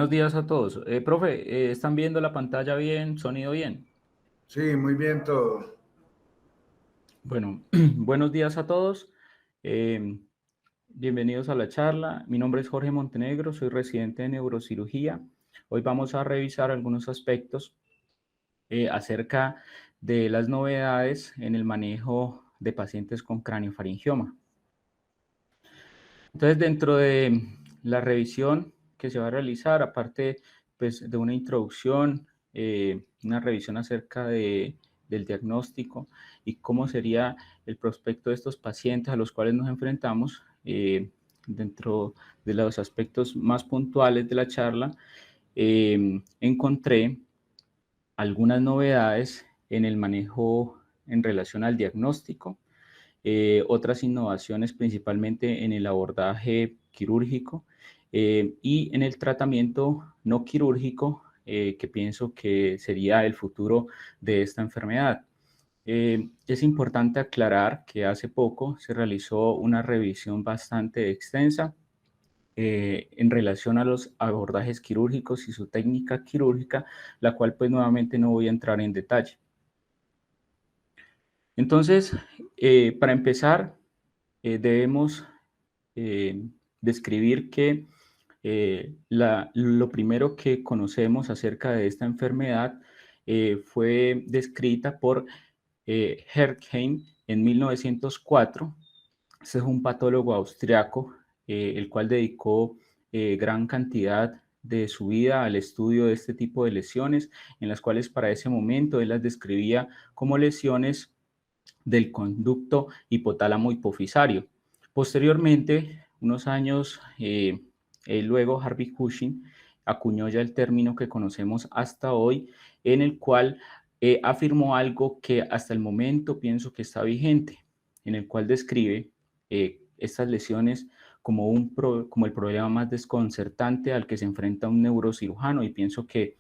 Buenos días a todos. Profe, ¿están viendo la pantalla bien? ¿Sonido bien? Sí, muy bien todo. Bueno, buenos días a todos. Eh, Bienvenidos a la charla. Mi nombre es Jorge Montenegro, soy residente de neurocirugía. Hoy vamos a revisar algunos aspectos acerca de las novedades en el manejo de pacientes con craniofaringioma. Entonces, dentro de la revisión que se va a realizar, aparte pues, de una introducción, una revisión acerca del diagnóstico y cómo sería el prospecto de estos pacientes a los cuales nos enfrentamos, dentro de los aspectos más puntuales de la charla, encontré algunas novedades en el manejo en relación al diagnóstico, otras innovaciones principalmente en el abordaje quirúrgico y en el tratamiento no quirúrgico, que pienso que sería el futuro de esta enfermedad. Es importante aclarar que hace poco se realizó una revisión bastante extensa en relación a los abordajes quirúrgicos y su técnica quirúrgica, la cual pues nuevamente no voy a entrar en detalle. Entonces, para empezar, debemos describir que lo primero que conocemos acerca de esta enfermedad fue descrita por Herkheim en 1904. Este es un patólogo austriaco, el cual dedicó gran cantidad de su vida al estudio de este tipo de lesiones, en las cuales para ese momento él las describía como lesiones del conducto hipotálamo hipofisario. Posteriormente, unos años luego, Harvey Cushing acuñó ya el término que conocemos hasta hoy, en el cual afirmó algo que hasta el momento pienso que está vigente, en el cual describe estas lesiones como, como el problema más desconcertante al que se enfrenta un neurocirujano, y pienso que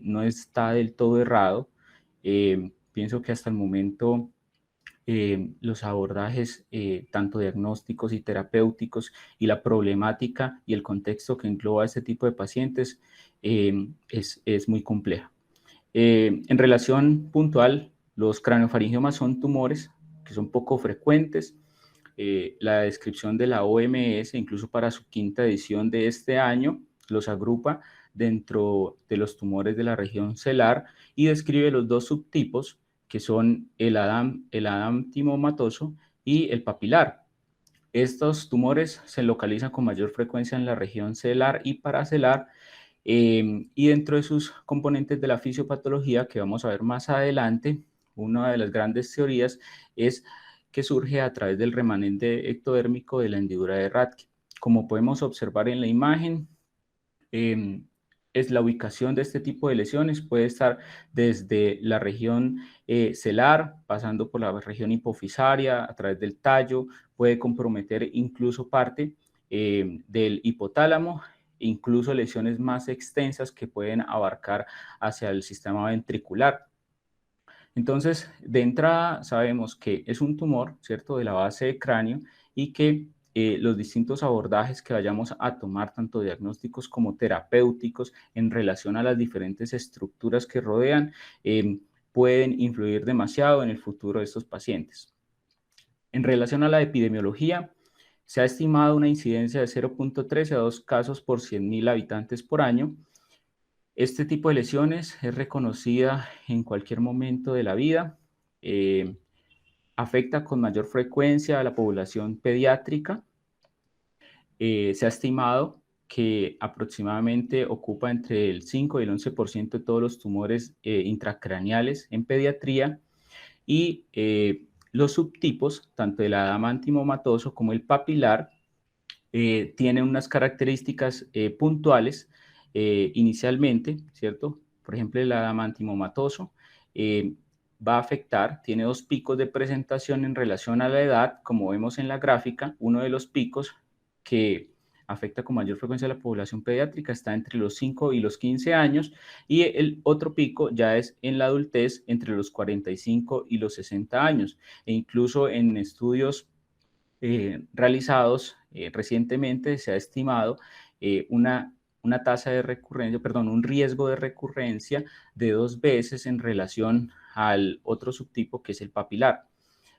no está del todo errado. Pienso que hasta el momento los abordajes, tanto diagnósticos y terapéuticos, y la problemática y el contexto que engloba este tipo de pacientes es muy compleja. En relación puntual, los craniofaringiomas son tumores que son poco frecuentes. La descripción de la OMS, incluso para su quinta edición de este año, los agrupa dentro de los tumores de la región celar y describe los dos subtipos, que son el adamantimomatoso y el papilar. Estos tumores se localizan con mayor frecuencia en la región celar y paracelar, y dentro de sus componentes de la fisiopatología, que vamos a ver más adelante, una de las grandes teorías es que surge a través del remanente ectodérmico de la hendidura de Rathke. Como podemos observar en la imagen, es la ubicación de este tipo de lesiones, puede estar desde la región celar, pasando por la región hipofisaria, a través del tallo, puede comprometer incluso parte del hipotálamo, incluso lesiones más extensas que pueden abarcar hacia el sistema ventricular. Entonces, de entrada sabemos que es un tumor, ¿cierto?, de la base del cráneo, y que los distintos abordajes que vayamos a tomar, tanto diagnósticos como terapéuticos, en relación a las diferentes estructuras que rodean, pueden influir demasiado en el futuro de estos pacientes. En relación a la epidemiología, se ha estimado una incidencia de 0.13 a 2 casos por 100.000 habitantes por año. Este tipo de lesiones es reconocida en cualquier momento de la vida. Afecta con mayor frecuencia a la población pediátrica. Se ha estimado que aproximadamente ocupa entre el 5 y el 11% de todos los tumores intracraneales en pediatría, y los subtipos, tanto el adamantimomatoso como el papilar, tienen unas características puntuales inicialmente, ¿cierto? Por ejemplo, el adamantimomatoso va a afectar, tiene dos picos de presentación en relación a la edad, como vemos en la gráfica. Uno de los picos que afecta con mayor frecuencia a la población pediátrica está entre los 5 y los 15 años, y el otro pico ya es en la adultez entre los 45 y los 60 años, e incluso en estudios realizados recientemente se ha estimado una una tasa de recurrencia, perdón, un riesgo de recurrencia de 2 veces en relación al otro subtipo que es el papilar.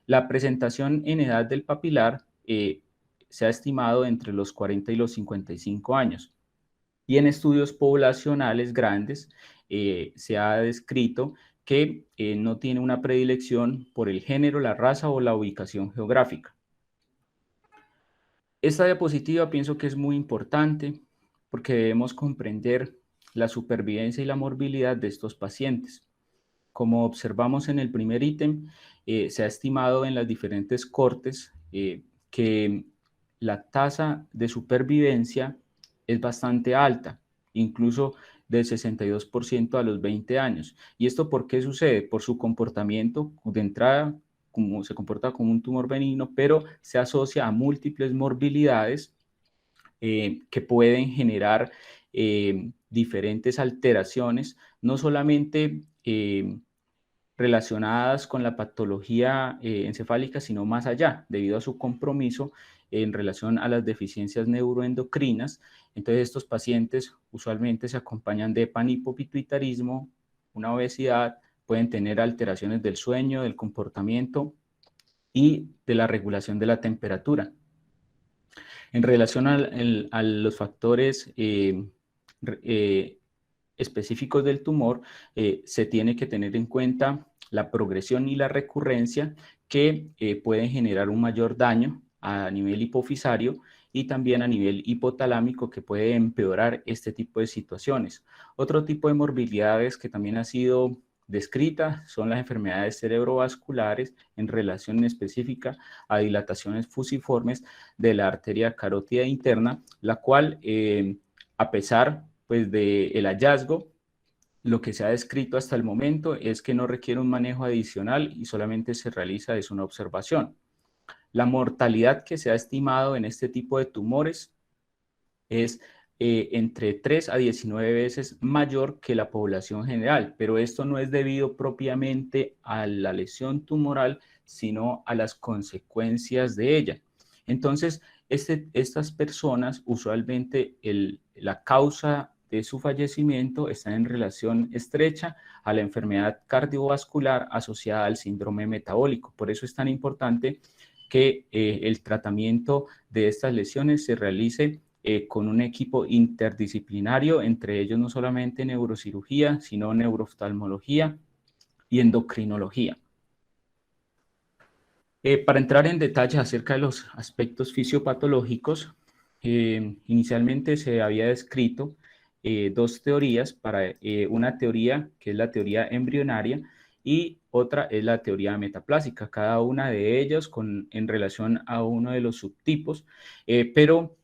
La presentación en edad del papilar se ha estimado entre los 40 y los 55 años. Y en estudios poblacionales grandes se ha descrito que no tiene una predilección por el género, la raza o la ubicación geográfica. Esta diapositiva pienso que es muy importante porque debemos comprender la supervivencia y la morbilidad de estos pacientes. Como observamos en el primer ítem, se ha estimado en las diferentes cortes que la tasa de supervivencia es bastante alta, incluso del 62% a los 20 años. ¿Y esto por qué sucede? Por su comportamiento de entrada, como se comporta como un tumor benigno, pero se asocia a múltiples morbilidades que pueden generar diferentes alteraciones, no solamente relacionadas con la patología encefálica, sino más allá, debido a su compromiso en relación a las deficiencias neuroendocrinas. Entonces, estos pacientes usualmente se acompañan de panhipopituitarismo, una obesidad, pueden tener alteraciones del sueño, del comportamiento y de la regulación de la temperatura. En relación a los factores específicos del tumor, se tiene que tener en cuenta la progresión y la recurrencia que pueden generar un mayor daño a nivel hipofisario y también a nivel hipotalámico que puede empeorar este tipo de situaciones. Otro tipo de morbilidades que también ha sido descrita son las enfermedades cerebrovasculares en relación específica a dilataciones fusiformes de la arteria carótida interna, la cual, a pesar pues, del hallazgo, lo que se ha descrito hasta el momento es que no requiere un manejo adicional y solamente se realiza es una observación. La mortalidad que se ha estimado en este tipo de tumores es entre 3 a 19 veces mayor que la población general, pero esto no es debido propiamente a la lesión tumoral, sino a las consecuencias de ella. Entonces, estas personas, usualmente la causa de su fallecimiento está en relación estrecha a la enfermedad cardiovascular asociada al síndrome metabólico. Por eso es tan importante que el tratamiento de estas lesiones se realice con un equipo interdisciplinario, entre ellos no solamente neurocirugía, sino neurooftalmología y endocrinología. Para entrar en detalles acerca de los aspectos fisiopatológicos, inicialmente se había descrito dos teorías, una teoría que es la teoría embrionaria y otra es la teoría metaplásica, cada una de ellas en relación a uno de los subtipos, pero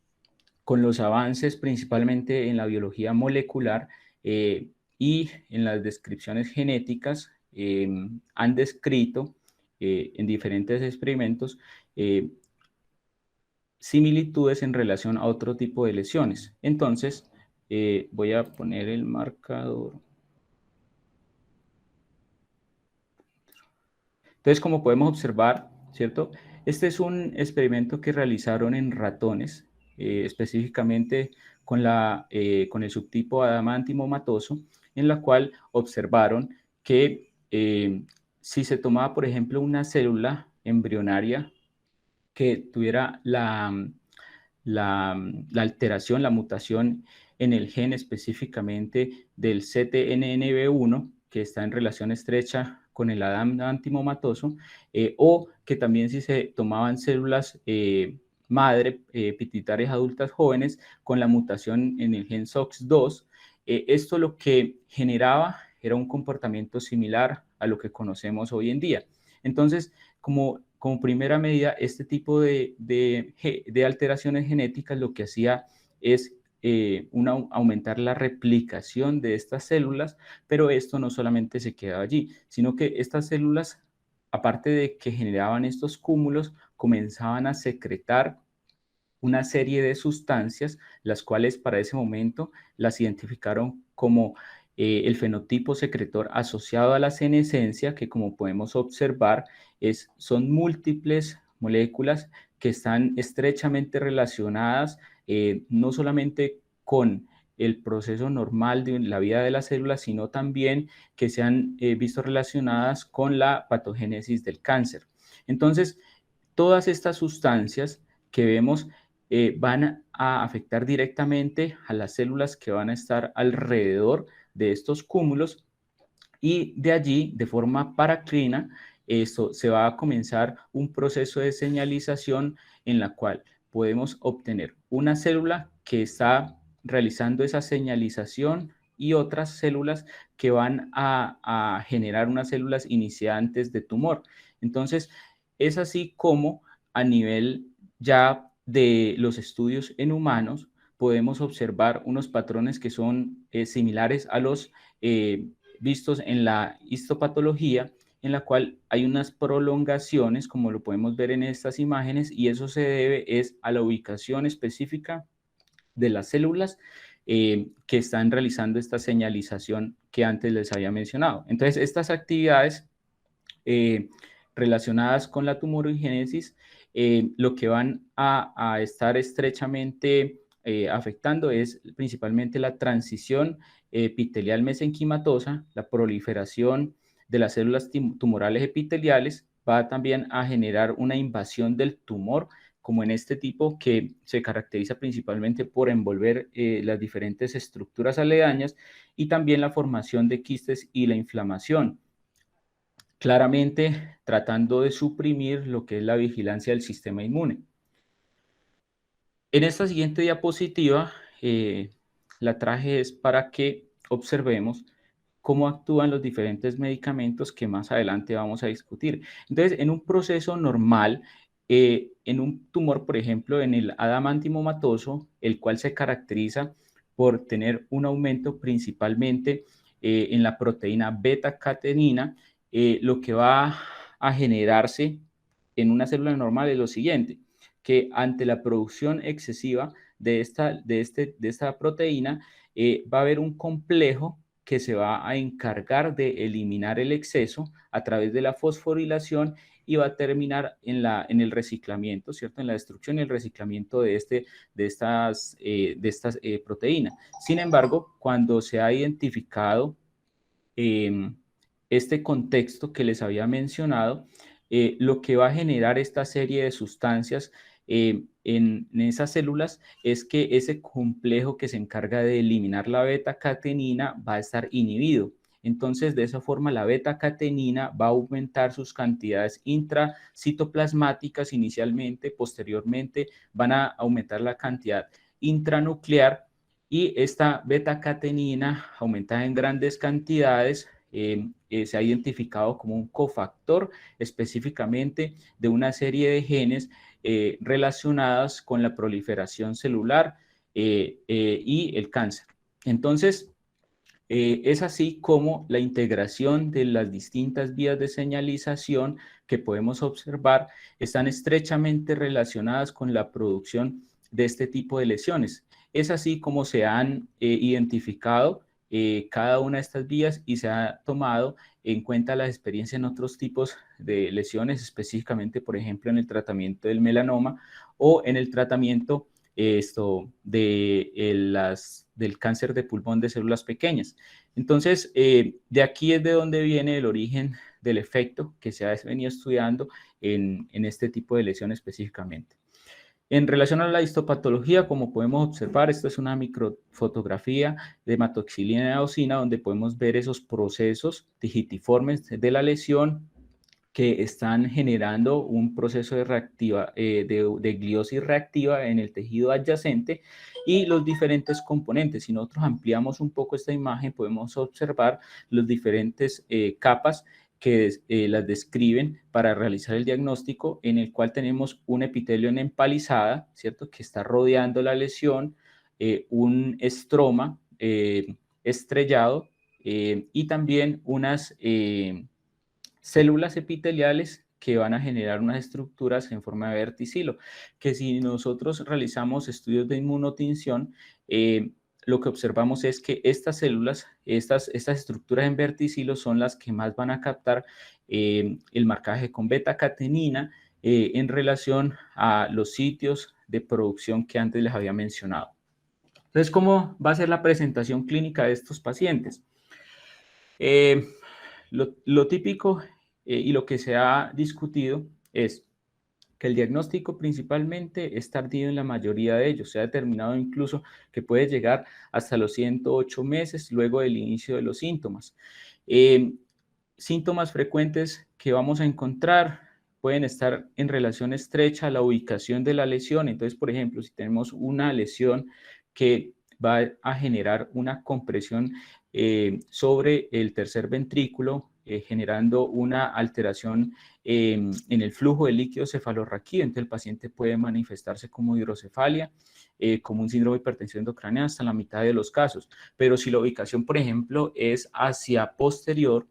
con los avances principalmente en la biología molecular y en las descripciones genéticas, han descrito en diferentes experimentos similitudes en relación a otro tipo de lesiones. Entonces, voy a poner el marcador. Entonces, como podemos observar, ¿cierto? Este es un experimento que realizaron en ratones, específicamente con el subtipo Adamantium-matoso, en la cual observaron que si se tomaba, por ejemplo, una célula embrionaria que tuviera la alteración, la mutación en el gen específicamente del CTNNB1, que está en relación estrecha con el adamantium-matoso, o que también si se tomaban células madre pituitarias adultas jóvenes con la mutación en el gen SOX2, esto lo que generaba era un comportamiento similar a lo que conocemos hoy en día. Entonces, como primera medida, este tipo de alteraciones genéticas lo que hacía es aumentar la replicación de estas células, pero esto no solamente se quedaba allí, sino que estas células, aparte de que generaban estos cúmulos, comenzaban a secretar una serie de sustancias, las cuales para ese momento las identificaron como el fenotipo secretor asociado a la senescencia, que como podemos observar son múltiples moléculas que están estrechamente relacionadas no solamente con el proceso normal de la vida de las células, sino también que se han visto relacionadas con la patogénesis del cáncer. Entonces, todas estas sustancias que vemos van a afectar directamente a las células que van a estar alrededor de estos cúmulos, y de allí, de forma paracrina, esto se va a comenzar un proceso de señalización en la cual podemos obtener una célula que está realizando esa señalización y otras células que van a generar unas células iniciantes de tumor. Entonces, es así como a nivel ya de los estudios en humanos podemos observar unos patrones que son similares a los vistos en la histopatología, en la cual hay unas prolongaciones, como lo podemos ver en estas imágenes, y eso se debe a la ubicación específica de las células que están realizando esta señalización que antes les había mencionado. Entonces, estas actividades relacionadas con la tumorigénesis, lo que van a estar estrechamente afectando es principalmente la transición epitelial mesenquimatosa, la proliferación de las células tumorales epiteliales, va también a generar una invasión del tumor, como en este tipo que se caracteriza principalmente por envolver las diferentes estructuras aledañas, y también la formación de quistes y la inflamación, claramente tratando de suprimir lo que es la vigilancia del sistema inmune. En esta siguiente diapositiva la traje es para que observemos cómo actúan los diferentes medicamentos que más adelante vamos a discutir. Entonces, en un proceso normal, en un tumor, por ejemplo, en el adamantiomatoso, el cual se caracteriza por tener un aumento principalmente en la proteína beta-catenina, lo que va a generarse en una célula normal es lo siguiente: que ante la producción excesiva de esta proteína, va a haber un complejo que se va a encargar de eliminar el exceso a través de la fosforilación, y va a terminar en el reciclamiento, ¿cierto? En la destrucción y el reciclamiento de estas proteínas. Sin embargo, cuando se ha identificado eh, este contexto que les había mencionado, lo que va a generar esta serie de sustancias en esas células es que ese complejo que se encarga de eliminar la beta-catenina va a estar inhibido. Entonces, de esa forma, la beta-catenina va a aumentar sus cantidades intracitoplasmáticas inicialmente, posteriormente van a aumentar la cantidad intranuclear, y esta beta-catenina aumentada en grandes cantidades se ha identificado como un cofactor específicamente de una serie de genes relacionadas con la proliferación celular y el cáncer. Entonces, es así como la integración de las distintas vías de señalización que podemos observar están estrechamente relacionadas con la producción de este tipo de lesiones. Es así como se han identificado cada una de estas vías, y se ha tomado en cuenta la experiencia en otros tipos de lesiones, específicamente, por ejemplo, en el tratamiento del melanoma o en el tratamiento del cáncer de pulmón de células pequeñas. Entonces, de aquí es de donde viene el origen del efecto que se ha venido estudiando en este tipo de lesión específicamente. En relación a la histopatología, como podemos observar, esta es una microfotografía de hematoxilina eosina, donde podemos ver esos procesos digitiformes de la lesión que están generando un proceso de gliosis reactiva en el tejido adyacente, y los diferentes componentes. Si nosotros ampliamos un poco esta imagen, podemos observar las diferentes capas que las describen para realizar el diagnóstico, en el cual tenemos un epitelio en empalizada, ¿cierto?, que está rodeando la lesión, un estroma estrellado, y también unas células epiteliales que van a generar unas estructuras en forma de verticilo, que si nosotros realizamos estudios de inmunotinción, lo que observamos es que estas células, estas estructuras en verticilo son las que más van a captar el marcaje con beta-catenina en relación a los sitios de producción que antes les había mencionado. Entonces, ¿cómo va a ser la presentación clínica de estos pacientes? Lo típico y lo que se ha discutido es que el diagnóstico principalmente es tardío en la mayoría de ellos. Se ha determinado incluso que puede llegar hasta los 108 meses luego del inicio de los síntomas. Síntomas frecuentes que vamos a encontrar pueden estar en relación estrecha a la ubicación de la lesión. Entonces, por ejemplo, si tenemos una lesión que va a generar una compresión sobre el tercer ventrículo, generando una alteración en el flujo de líquido cefalorraquídeo, entonces el paciente puede manifestarse como hidrocefalia, como un síndrome de hipertensión endocránea hasta la mitad de los casos. Pero si la ubicación, por ejemplo, es hacia posterior,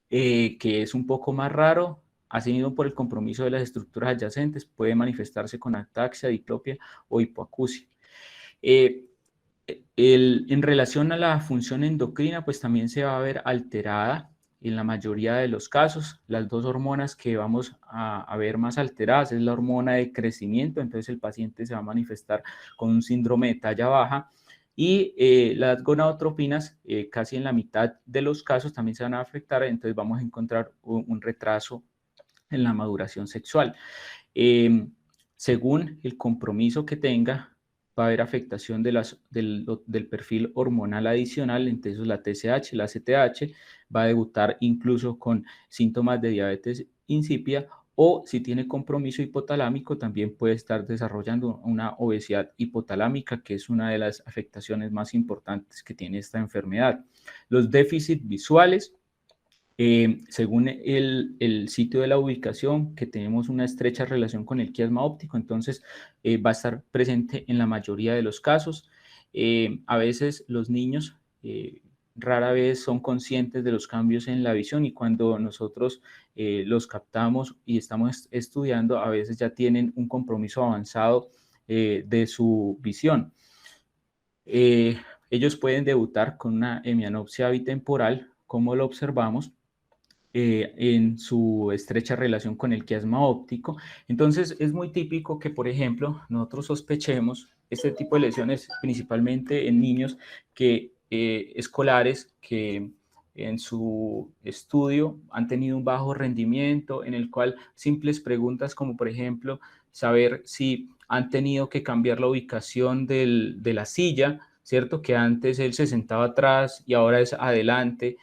que es un poco más raro, asimismo por el compromiso de las estructuras adyacentes, puede manifestarse con ataxia, diplopia o hipoacusia. En relación a la función endocrina, pues también se va a ver alterada en la mayoría de los casos. Las dos hormonas que vamos a ver más alteradas es la hormona de crecimiento, entonces el paciente se va a manifestar con un síndrome de talla baja, y las gonadotropinas, casi en la mitad de los casos también se van a afectar, entonces vamos a encontrar un retraso en la maduración sexual. Según el compromiso que tenga, va a haber afectación del perfil hormonal adicional, entonces la TSH, la CTH, va a debutar incluso con síntomas de diabetes insípida, o si tiene compromiso hipotalámico, también puede estar desarrollando una obesidad hipotalámica, que es una de las afectaciones más importantes que tiene esta enfermedad. Los déficits visuales, según el sitio de la ubicación, que tenemos una estrecha relación con el quiasma óptico, entonces va a estar presente en la mayoría de los casos. A veces los niños rara vez son conscientes de los cambios en la visión, y cuando nosotros los captamos y estamos estudiando, a veces ya tienen un compromiso avanzado de su visión. Ellos pueden debutar con una hemianopsia bitemporal, como lo observamos, en su estrecha relación con el quiasma óptico. Entonces, es muy típico que, por ejemplo, nosotros sospechemos este tipo de lesiones principalmente en niños escolares que en su estudio han tenido un bajo rendimiento, en el cual simples preguntas como, por ejemplo, saber si han tenido que cambiar la ubicación de la silla, ¿cierto? Que antes él se sentaba atrás y ahora es adelante.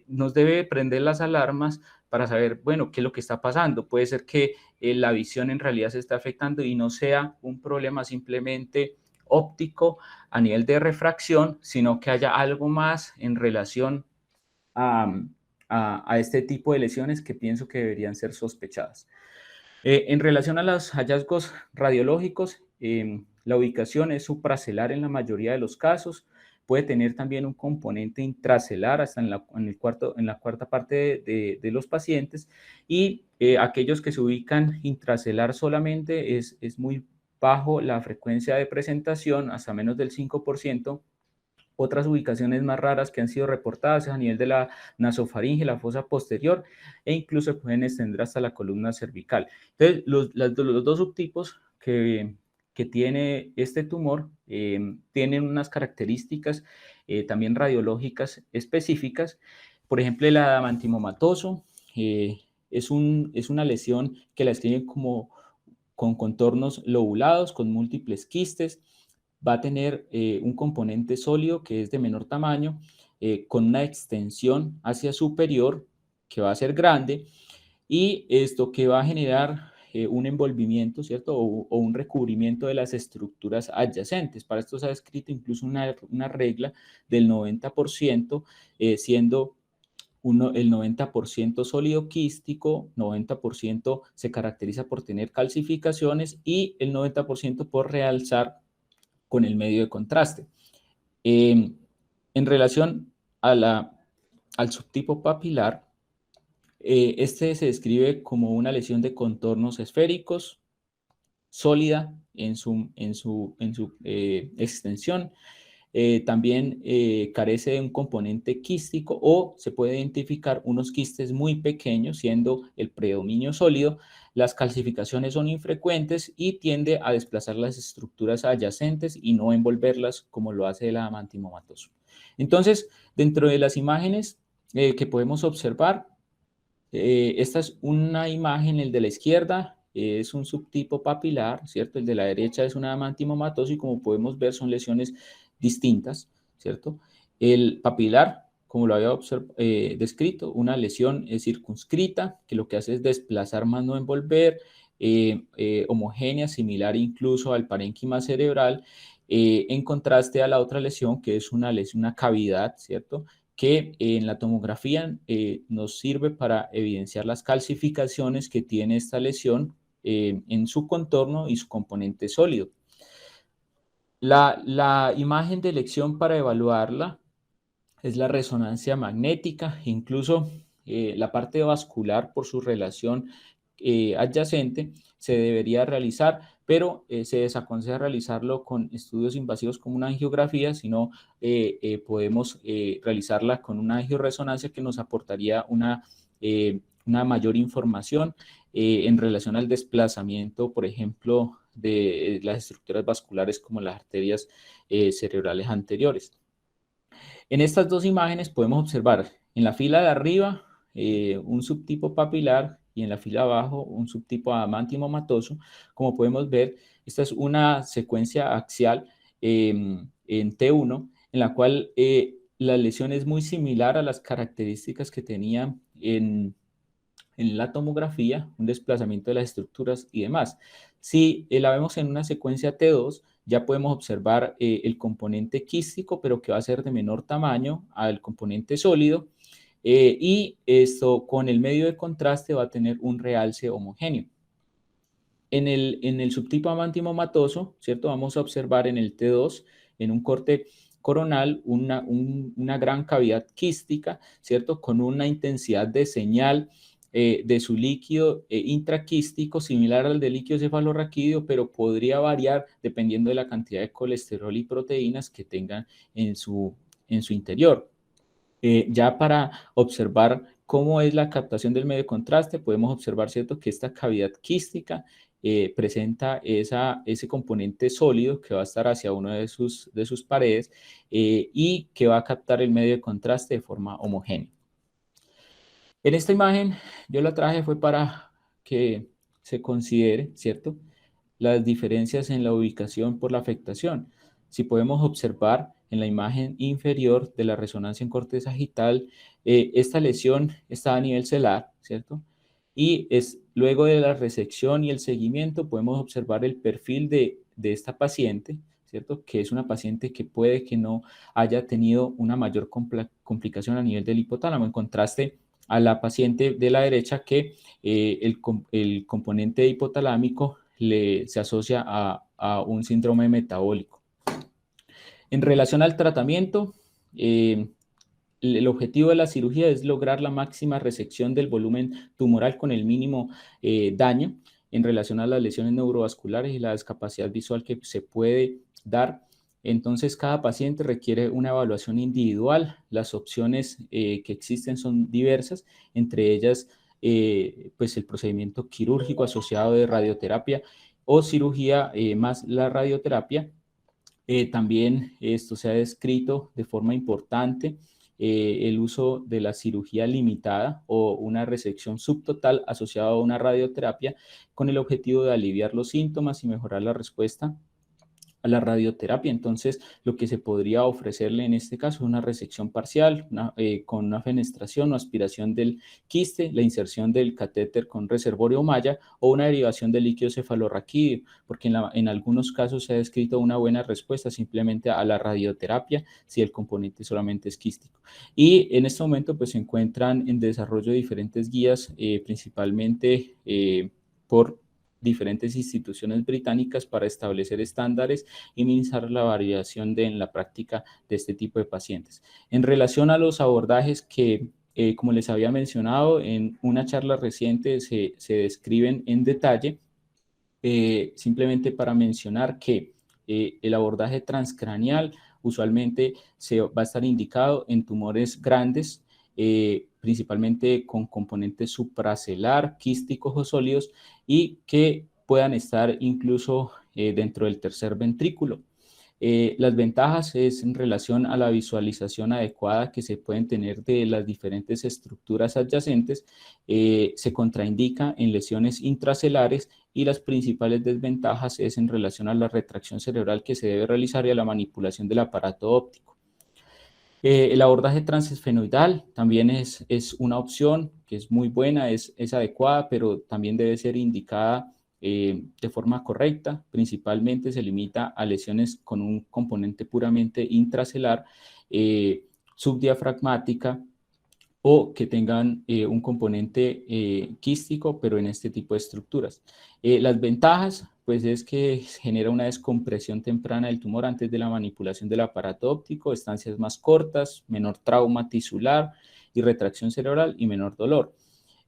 Nos debe prender las alarmas para saber, bueno, qué es lo que está pasando. Puede ser que la visión en realidad se está afectando y no sea un problema simplemente óptico a nivel de refracción, sino que haya algo más en relación a, a este tipo de lesiones que pienso que deberían ser sospechadas. En relación a los hallazgos radiológicos, la ubicación es supracelar en la mayoría de los casos. Puede tener también un componente intracelar hasta en la cuarta parte de los pacientes, y aquellos que se ubican intracelar solamente es muy bajo la frecuencia de presentación, hasta menos del 5%. Otras ubicaciones más raras que han sido reportadas a nivel de la nasofaringe, la fosa posterior, e incluso pueden extender hasta la columna cervical. Entonces, los dos subtipos que tiene este tumor tienen unas características también radiológicas específicas. Por ejemplo, el adamantimomatoso es una lesión que la describen como con contornos lobulados, con múltiples quistes. Va a tener un componente sólido que es de menor tamaño, con una extensión hacia superior que va a ser grande, y esto que va a generar un envolvimiento, ¿cierto? O un recubrimiento de las estructuras adyacentes. Para esto se ha escrito incluso una regla del 90%, siendo el 90% sólido quístico, 90% se caracteriza por tener calcificaciones y el 90% por realzar con el medio de contraste. En relación al subtipo papilar, este se describe como una lesión de contornos esféricos, sólida en su extensión, también carece de un componente quístico o se puede identificar unos quistes muy pequeños, siendo el predominio sólido. Las calcificaciones son infrecuentes y tiende a desplazar las estructuras adyacentes y no envolverlas como lo hace el adamantium matoso. Entonces, dentro de las imágenes que podemos observar, esta es una imagen, el de la izquierda es un subtipo papilar, ¿cierto? El de la derecha es un adamantium matoso y como podemos ver son lesiones distintas, ¿cierto? El papilar, como lo había descrito, una lesión circunscrita que lo que hace es desplazar más no envolver, homogénea, similar incluso al parénquima cerebral, en contraste a la otra lesión que es una cavidad, ¿cierto? Que en la tomografía nos sirve para evidenciar las calcificaciones que tiene esta lesión en su contorno y su componente sólido. La imagen de elección para evaluarla es la resonancia magnética, incluso la parte vascular por su relación adyacente se debería realizar, pero se desaconseja realizarlo con estudios invasivos como una angiografía, sino podemos realizarla con una angioresonancia que nos aportaría una mayor información en relación al desplazamiento, por ejemplo, de las estructuras vasculares como las arterias cerebrales anteriores. En estas dos imágenes podemos observar en la fila de arriba un subtipo papilar y en la fila de abajo un subtipo adamantium matoso. Como podemos ver, esta es una secuencia axial en T1 en la cual la lesión es muy similar a las características que tenía en la tomografía, un desplazamiento de las estructuras y demás. Si la vemos en una secuencia T2, ya podemos observar el componente quístico, pero que va a ser de menor tamaño al componente sólido, y esto con el medio de contraste va a tener un realce homogéneo. En el subtipo adamantium matoso, ¿cierto? Vamos a observar en el T2, en un corte coronal, una gran cavidad quística, ¿cierto? Con una intensidad de señal de su líquido intraquístico similar al del líquido cefalorraquídeo, pero podría variar dependiendo de la cantidad de colesterol y proteínas que tengan en su interior. Ya para observar cómo es la captación del medio de contraste, podemos observar, ¿cierto?, que esta cavidad quística presenta ese componente sólido que va a estar hacia una de sus paredes y que va a captar el medio de contraste de forma homogénea. En esta imagen yo la traje fue para que se considere, ¿cierto?, las diferencias en la ubicación por la afectación. Si podemos observar en la imagen inferior de la resonancia en corte sagital, esta lesión está a nivel celar, ¿cierto? Y luego de la resección y el seguimiento podemos observar el perfil de esta paciente, ¿cierto? Que es una paciente que puede que no haya tenido una mayor complicación a nivel del hipotálamo, en contraste a la paciente de la derecha que el componente hipotalámico se asocia a un síndrome metabólico. En relación al tratamiento, el objetivo de la cirugía es lograr la máxima resección del volumen tumoral con el mínimo daño en relación a las lesiones neurovasculares y la discapacidad visual que se puede dar. Entonces, cada paciente requiere una evaluación individual. Las opciones que existen son diversas, entre ellas pues el procedimiento quirúrgico asociado de radioterapia o cirugía más la radioterapia. También esto se ha descrito de forma importante el uso de la cirugía limitada o una resección subtotal asociada a una radioterapia con el objetivo de aliviar los síntomas y mejorar la respuesta a la radioterapia. Entonces, lo que se podría ofrecerle en este caso es una resección parcial con una fenestración o aspiración del quiste, la inserción del catéter con reservorio malla o una derivación del líquido cefalorraquídeo, porque en algunos casos se ha descrito una buena respuesta simplemente a la radioterapia si el componente solamente es quístico. Y en este momento pues se encuentran en desarrollo diferentes guías, principalmente por diferentes instituciones británicas para establecer estándares y minimizar la variación en la práctica de este tipo de pacientes. En relación a los abordajes que, como les había mencionado, en una charla reciente se describen en detalle, simplemente para mencionar que el abordaje transcraneal usualmente se va a estar indicado en tumores grandes, principalmente con componentes supracelular, quísticos o sólidos, y que puedan estar incluso dentro del tercer ventrículo. Las ventajas es en relación a la visualización adecuada que se pueden tener de las diferentes estructuras adyacentes, se contraindica en lesiones intracelares, y las principales desventajas es en relación a la retracción cerebral que se debe realizar y a la manipulación del aparato óptico. El abordaje transesfenoidal también es una opción que es muy buena, es adecuada, pero también debe ser indicada de forma correcta. Principalmente se limita a lesiones con un componente puramente intracelular, subdiafragmática, o que tengan un componente quístico, pero en este tipo de estructuras. Las ventajas, pues es que genera una descompresión temprana del tumor antes de la manipulación del aparato óptico, estancias más cortas, menor trauma tisular y retracción cerebral y menor dolor.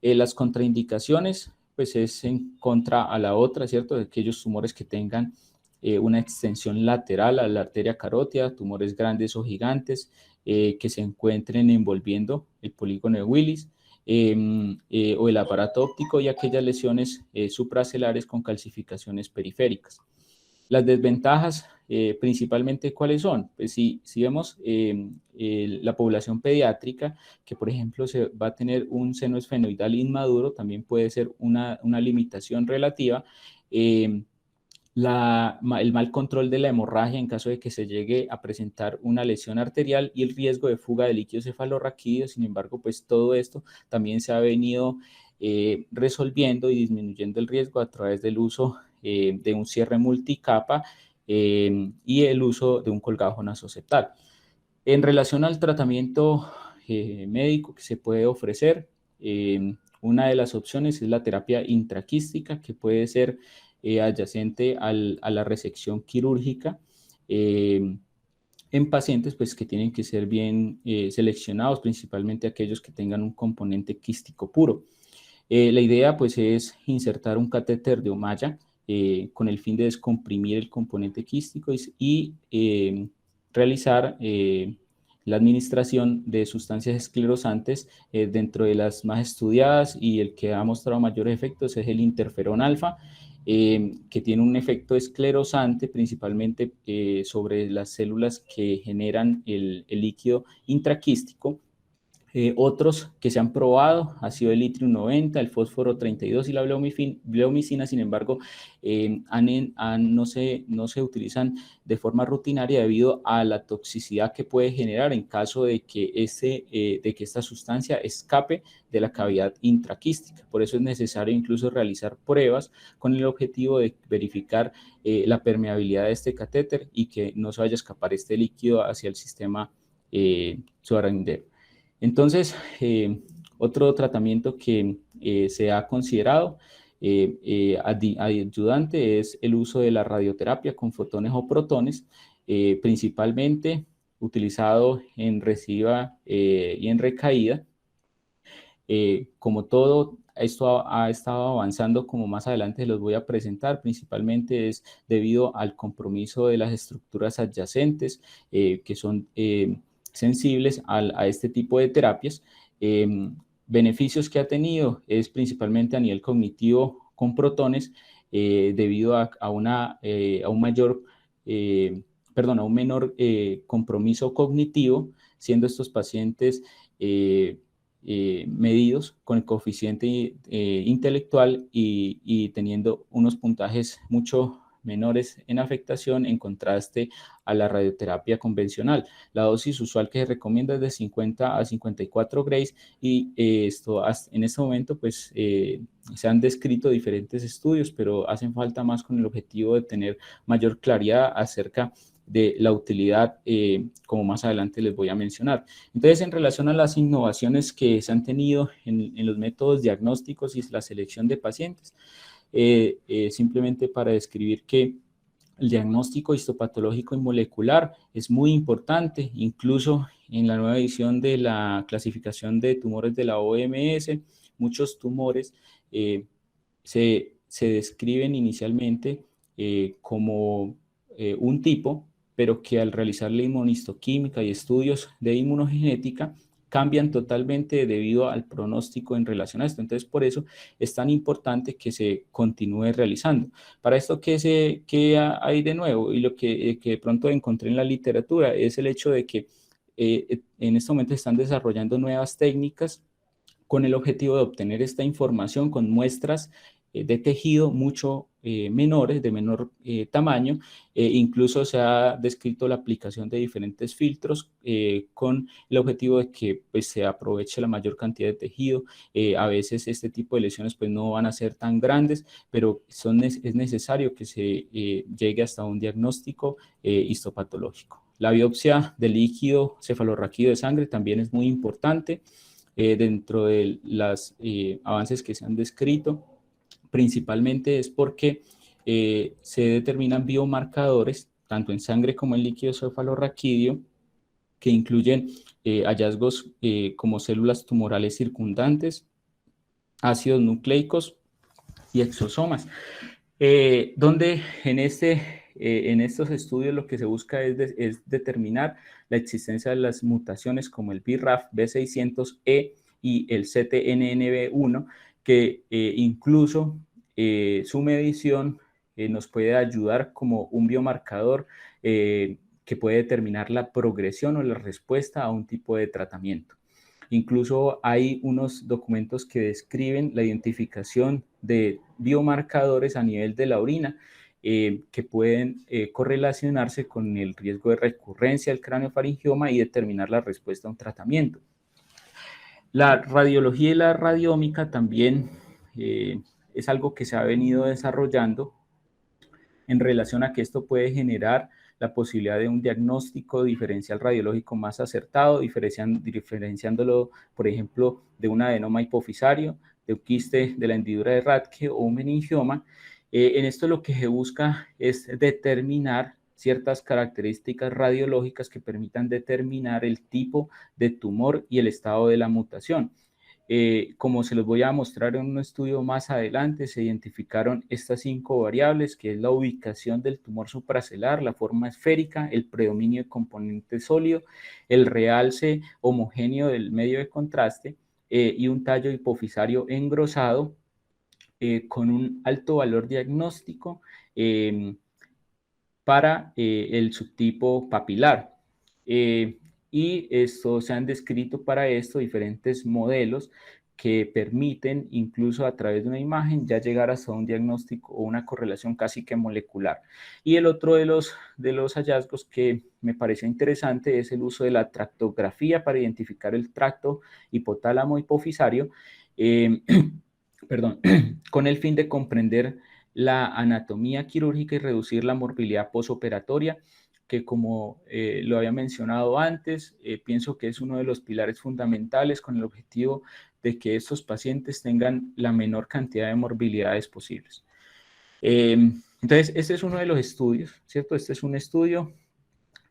Las contraindicaciones, pues es en contra a la otra, ¿cierto? De aquellos tumores que tengan una extensión lateral a la arteria carótida, tumores grandes o gigantes, que se encuentren envolviendo el polígono de Willis, o el aparato óptico, y aquellas lesiones supracelares con calcificaciones periféricas. Las desventajas, principalmente, ¿cuáles son? Pues si vemos la población pediátrica, que por ejemplo se va a tener un seno esfenoidal inmaduro, también puede ser una limitación relativa. El mal control de la hemorragia en caso de que se llegue a presentar una lesión arterial, y el riesgo de fuga de líquido cefalorraquídeo. Sin embargo, pues todo esto también se ha venido resolviendo y disminuyendo el riesgo a través del uso de un cierre multicapa y el uso de un colgajo nasoseptal. En relación al tratamiento médico que se puede ofrecer, una de las opciones es la terapia intraquística, que puede ser adyacente a la resección quirúrgica en pacientes pues, que tienen que ser bien seleccionados, principalmente aquellos que tengan un componente quístico puro. La idea pues, es insertar un catéter de Ommaya con el fin de descomprimir el componente quístico y realizar la administración de sustancias esclerosantes. Dentro de las más estudiadas y el que ha mostrado mayores efectos es el interferón alfa, que tiene un efecto esclerosante principalmente sobre las células que generan el líquido intraquístico. Otros que se han probado ha sido el litrium 90, el fósforo 32 y la bleomicina. Sin embargo, no se utilizan de forma rutinaria debido a la toxicidad que puede generar en caso de que esta sustancia escape de la cavidad intraquística. Por eso es necesario incluso realizar pruebas con el objetivo de verificar la permeabilidad de este catéter y que no se vaya a escapar este líquido hacia el sistema subaracnoideo. Entonces, otro tratamiento que se ha considerado ayudante es el uso de la radioterapia con fotones o protones, principalmente utilizado en recidiva y en recaída. Como todo esto ha estado avanzando, como más adelante los voy a presentar, principalmente es debido al compromiso de las estructuras adyacentes que son sensibles a este tipo de terapias. Beneficios que ha tenido es principalmente a nivel cognitivo con protones, debido a un menor compromiso cognitivo, siendo estos pacientes medidos con el coeficiente intelectual y teniendo unos puntajes mucho menores en afectación en contraste a la radioterapia convencional. La dosis usual que se recomienda es de 50 a 54 grays, y en este momento pues se han descrito diferentes estudios, pero hacen falta más con el objetivo de tener mayor claridad acerca de la utilidad, como más adelante les voy a mencionar. Entonces, en relación a las innovaciones que se han tenido en los métodos diagnósticos y la selección de pacientes, simplemente para describir que el diagnóstico histopatológico y molecular es muy importante. Incluso en la nueva edición de la clasificación de tumores de la OMS, muchos tumores se describen inicialmente como un tipo, pero que al realizar la inmunistoquímica y estudios de inmunogenética cambian totalmente debido al pronóstico en relación a esto. Entonces, por eso es tan importante que se continúe realizando. Para esto, ¿qué hay de nuevo? Y lo que de pronto encontré en la literatura es el hecho de que en este momento están desarrollando nuevas técnicas con el objetivo de obtener esta información con muestras de tejido mucho menores, de menor tamaño. Incluso se ha descrito la aplicación de diferentes filtros con el objetivo de que pues, se aproveche la mayor cantidad de tejido. A veces este tipo de lesiones pues, no van a ser tan grandes, pero es necesario que se llegue hasta un diagnóstico histopatológico. La biopsia del líquido cefalorraquídeo de sangre también es muy importante. Dentro de los avances que se han descrito, principalmente es porque se determinan biomarcadores, tanto en sangre como en líquido cefalorraquídeo, que incluyen hallazgos como células tumorales circundantes, ácidos nucleicos y exosomas, donde en estos estudios lo que se busca es determinar la existencia de las mutaciones como el BRAF B600E y el CTNNB1, que incluso su medición nos puede ayudar como un biomarcador que puede determinar la progresión o la respuesta a un tipo de tratamiento. Incluso hay unos documentos que describen la identificación de biomarcadores a nivel de la orina que pueden correlacionarse con el riesgo de recurrencia del craneofaringioma y determinar la respuesta a un tratamiento. La radiología y la radiómica también es algo que se ha venido desarrollando en relación a que esto puede generar la posibilidad de un diagnóstico diferencial radiológico más acertado, diferenciándolo, por ejemplo, de un adenoma hipofisario, de un quiste de la hendidura de Rathke o un meningioma. En esto lo que se busca es determinar ciertas características radiológicas que permitan determinar el tipo de tumor y el estado de la mutación. Como se los voy a mostrar en un estudio más adelante, se identificaron estas 5 variables, que es la ubicación del tumor supracelular, la forma esférica, el predominio de componente sólido, el realce homogéneo del medio de contraste y un tallo hipofisario engrosado con un alto valor diagnóstico para el subtipo papilar. Y esto, se han descrito para esto diferentes modelos que permiten incluso a través de una imagen ya llegar hasta un diagnóstico o una correlación casi que molecular. Y el otro de los hallazgos que me pareció interesante es el uso de la tractografía para identificar el tracto hipotálamo hipofisario, perdón, con el fin de comprender la anatomía quirúrgica y reducir la morbilidad posoperatoria, que como lo había mencionado antes, pienso que es uno de los pilares fundamentales con el objetivo de que estos pacientes tengan la menor cantidad de morbilidades posibles. Entonces, este es uno de los estudios, ¿cierto? Este es un estudio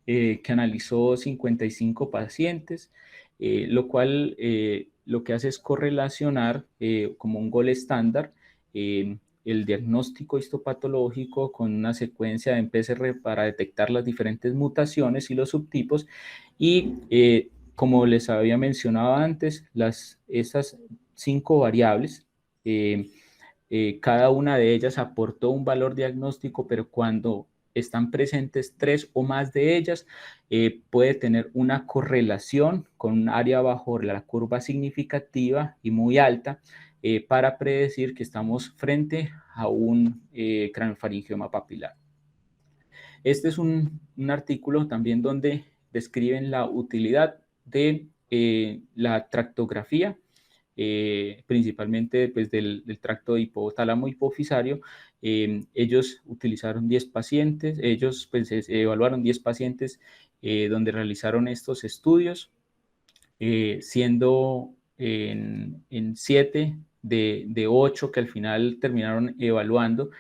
que analizó 55 pacientes, lo cual lo que hace es correlacionar como un gol estándar el diagnóstico histopatológico con una secuencia de PCR para detectar las diferentes mutaciones y los subtipos. Y como les había mencionado antes, esas 5 variables, cada una de ellas aportó un valor diagnóstico, pero cuando están presentes 3 o más de ellas, puede tener una correlación con un área bajo la curva significativa y muy alta para predecir que estamos frente a un craneofaringioma papilar. Este es un artículo también donde describen la utilidad de la tractografía, principalmente pues, del tracto hipotálamo hipofisario. Ellos utilizaron 10 pacientes, ellos pues, evaluaron 10 pacientes donde realizaron estos estudios, siendo en 7 de 8 que al final terminaron evaluando,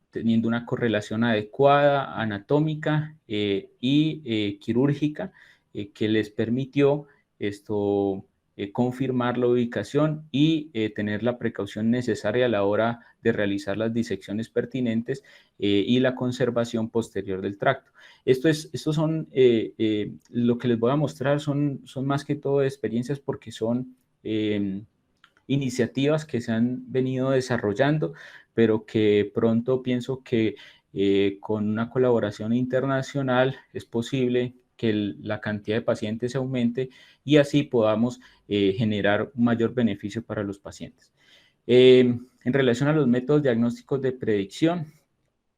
teniendo una correlación adecuada, anatómica y quirúrgica, que les permitió confirmar la ubicación y tener la precaución necesaria a la hora de realizar las disecciones pertinentes y la conservación posterior del tracto. Estos son lo que les voy a mostrar, son más que todo experiencias porque son iniciativas que se han venido desarrollando, pero que pronto pienso que con una colaboración internacional es posible que la cantidad de pacientes aumente y así podamos generar un mayor beneficio para los pacientes. En relación a los métodos diagnósticos de predicción,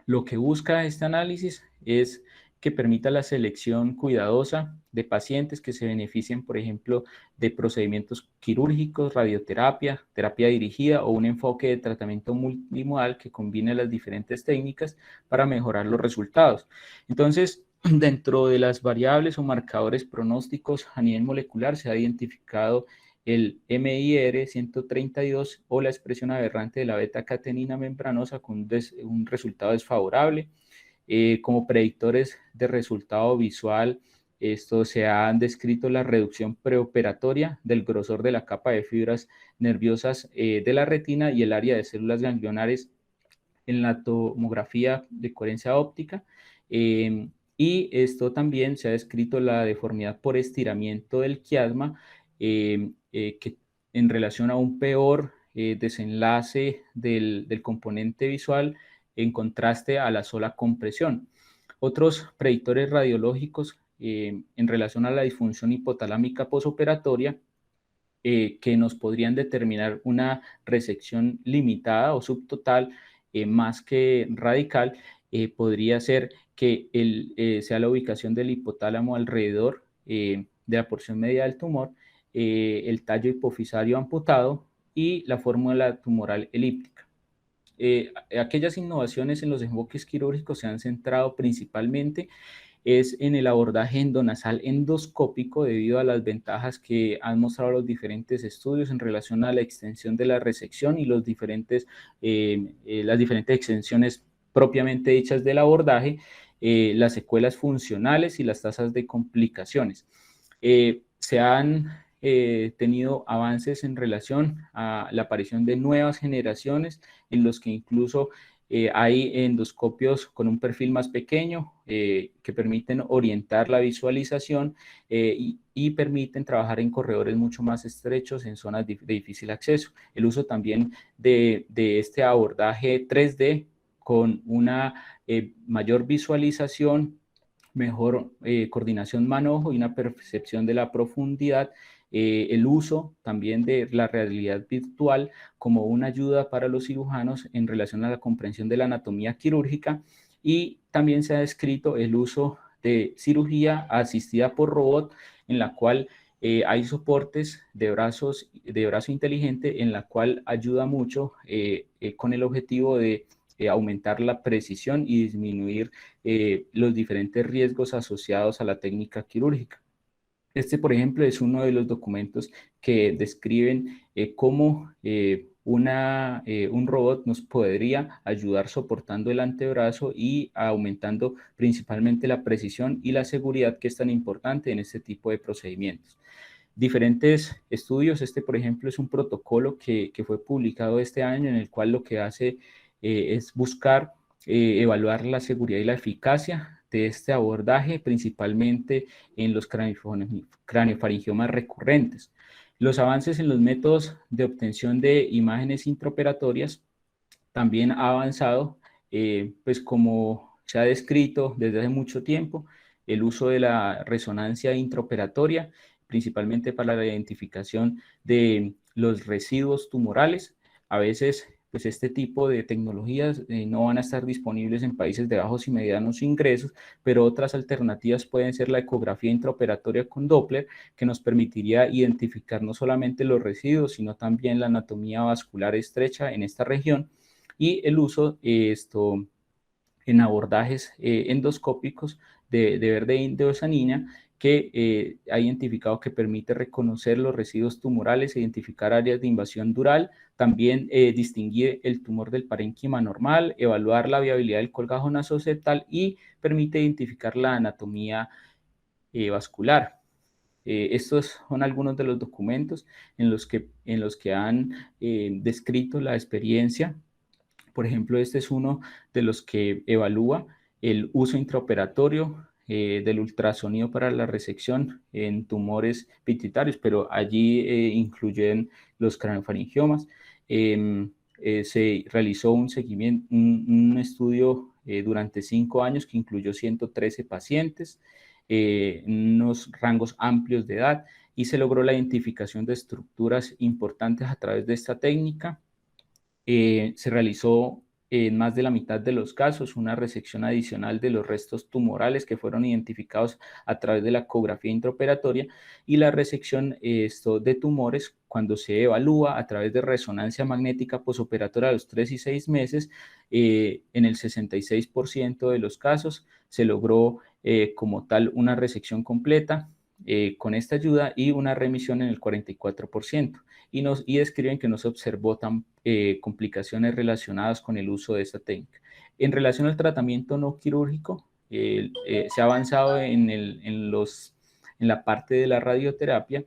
lo que busca este análisis es que permita la selección cuidadosa de pacientes que se beneficien, por ejemplo, de procedimientos quirúrgicos, radioterapia, terapia dirigida o un enfoque de tratamiento multimodal que combine las diferentes técnicas para mejorar los resultados. Entonces, dentro de las variables o marcadores pronósticos a nivel molecular se ha identificado el MIR 132 o la expresión aberrante de la beta-catenina membranosa con un resultado desfavorable. Como predictores de resultado visual, esto se han descrito la reducción preoperatoria del grosor de la capa de fibras nerviosas de la retina y el área de células ganglionares en la tomografía de coherencia óptica. Y esto también se ha descrito la deformidad por estiramiento del quiasma, que en relación a un peor desenlace del componente visual en contraste a la sola compresión. Otros predictores radiológicos en relación a la disfunción hipotalámica posoperatoria que nos podrían determinar una resección limitada o subtotal más que radical, podría ser que sea la ubicación del hipotálamo alrededor de la porción media del tumor, el tallo hipofisario amputado y la fórmula tumoral elíptica. Aquellas innovaciones en los enfoques quirúrgicos se han centrado principalmente es en el abordaje endonasal endoscópico debido a las ventajas que han mostrado los diferentes estudios en relación a la extensión de la resección y las diferentes extensiones propiamente dichas del abordaje, las secuelas funcionales y las tasas de complicaciones. Se han tenido avances en relación a la aparición de nuevas generaciones en los que incluso hay endoscopios con un perfil más pequeño que permiten orientar la visualización y permiten trabajar en corredores mucho más estrechos en zonas de difícil acceso. El uso también de este abordaje 3D con una mayor visualización, mejor coordinación mano-ojo y una percepción de la profundidad. El uso también de la realidad virtual como una ayuda para los cirujanos en relación a la comprensión de la anatomía quirúrgica, y también se ha descrito el uso de cirugía asistida por robot en la cual hay soportes de brazo inteligente en la cual ayuda mucho con el objetivo de aumentar la precisión y disminuir los diferentes riesgos asociados a la técnica quirúrgica. Este, por ejemplo, es uno de los documentos que describen cómo un robot nos podría ayudar soportando el antebrazo y aumentando principalmente la precisión y la seguridad que es tan importante en este tipo de procedimientos. Diferentes estudios, por ejemplo, es un protocolo que fue publicado este año en el cual lo que hace es buscar evaluar la seguridad y la eficacia de este abordaje, principalmente en los craniofaringiomas recurrentes. Los avances en los métodos de obtención de imágenes intraoperatorias también ha avanzado, pues como se ha descrito desde hace mucho tiempo, el uso de la resonancia intraoperatoria, principalmente para la identificación de los residuos tumorales. A veces, pues este tipo de tecnologías no van a estar disponibles en países de bajos y medianos ingresos, pero otras alternativas pueden ser la ecografía intraoperatoria con Doppler, que nos permitiría identificar no solamente los residuos, sino también la anatomía vascular estrecha en esta región, y el uso en abordajes endoscópicos de verde indiosanina, que ha identificado que permite reconocer los residuos tumorales, identificar áreas de invasión dural, también distinguir el tumor del parénquima normal, evaluar la viabilidad del colgajo nasoseptal y permite identificar la anatomía vascular. Estos son algunos de los documentos en los que han descrito la experiencia. Por ejemplo, este es uno de los que evalúa el uso intraoperatorio del ultrasonido para la resección en tumores pituitarios, pero allí incluyen los craniofaringiomas. Se realizó un seguimiento, un estudio durante 5 años que incluyó 113 pacientes, en unos rangos amplios de edad, y se logró la identificación de estructuras importantes a través de esta técnica. Se realizó en más de la mitad de los casos una resección adicional de los restos tumorales que fueron identificados a través de la ecografía intraoperatoria, y la resección de tumores, cuando se evalúa a través de resonancia magnética posoperatoria a los 3 y 6 meses, en el 66% de los casos se logró como tal una resección completa con esta ayuda, y una remisión en el 44%. Y describen que no se observó complicaciones relacionadas con el uso de esta técnica. En relación al tratamiento no quirúrgico, se ha avanzado en la parte de la radioterapia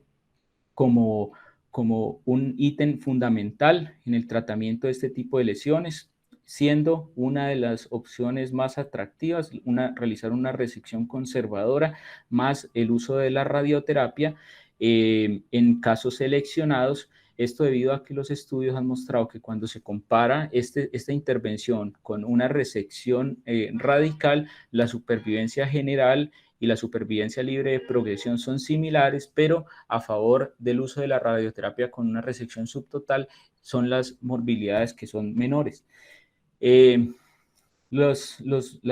como, como un ítem fundamental en el tratamiento de este tipo de lesiones, siendo una de las opciones más atractivas realizar una resección conservadora más el uso de la radioterapia en casos seleccionados. Esto debido a que los estudios han mostrado que cuando se compara esta intervención con una resección radical, la supervivencia general y la supervivencia libre de progresión son similares, pero a favor del uso de la radioterapia con una resección subtotal son las morbilidades que son menores. Las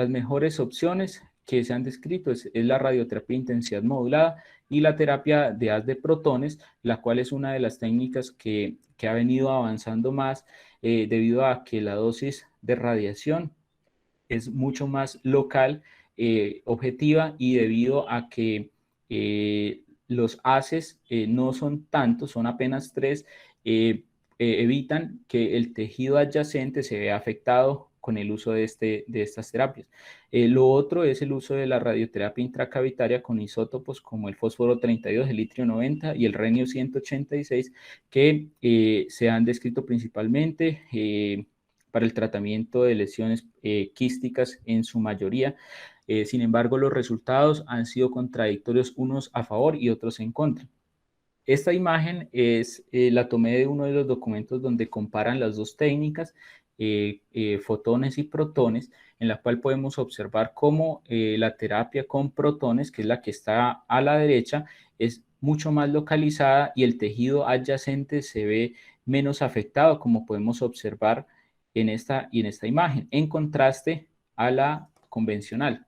mejores opciones que se han descrito es la radioterapia de intensidad modulada y la terapia de haz de protones, la cual es una de las técnicas que ha venido avanzando más debido a que la dosis de radiación es mucho más local, objetiva, y debido a que los haces no son tantos, son apenas 3, evitan que el tejido adyacente se vea afectado con el uso de estas terapias. Lo otro es el uso de la radioterapia intracavitaria con isótopos como el fósforo 32, el litio 90 y el renio 186, que se han descrito principalmente para el tratamiento de lesiones quísticas en su mayoría. Sin embargo, los resultados han sido contradictorios, unos a favor y otros en contra. Esta imagen la tomé de uno de los documentos donde comparan las dos técnicas, fotones y protones, en la cual podemos observar cómo la terapia con protones, que es la que está a la derecha, es mucho más localizada y el tejido adyacente se ve menos afectado, como podemos observar en esta imagen, en contraste a la convencional.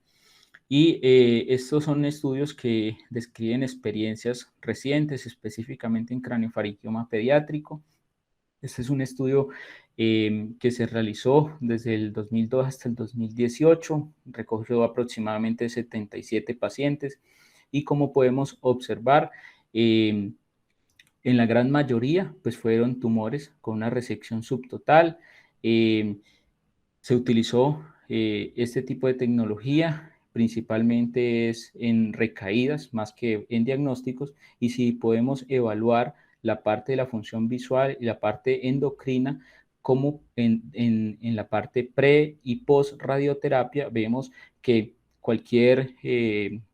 Y estos son estudios que describen experiencias recientes, específicamente en craniofaringioma pediátrico. Este es un estudio que se realizó desde el 2002 hasta el 2018, recogió aproximadamente 77 pacientes, y como podemos observar, en la gran mayoría pues fueron tumores con una resección subtotal. Se utilizó este tipo de tecnología principalmente es en recaídas más que en diagnósticos, y si podemos evaluar la parte de la función visual y la parte endocrina, como en la parte pre y post radioterapia, vemos que cualquier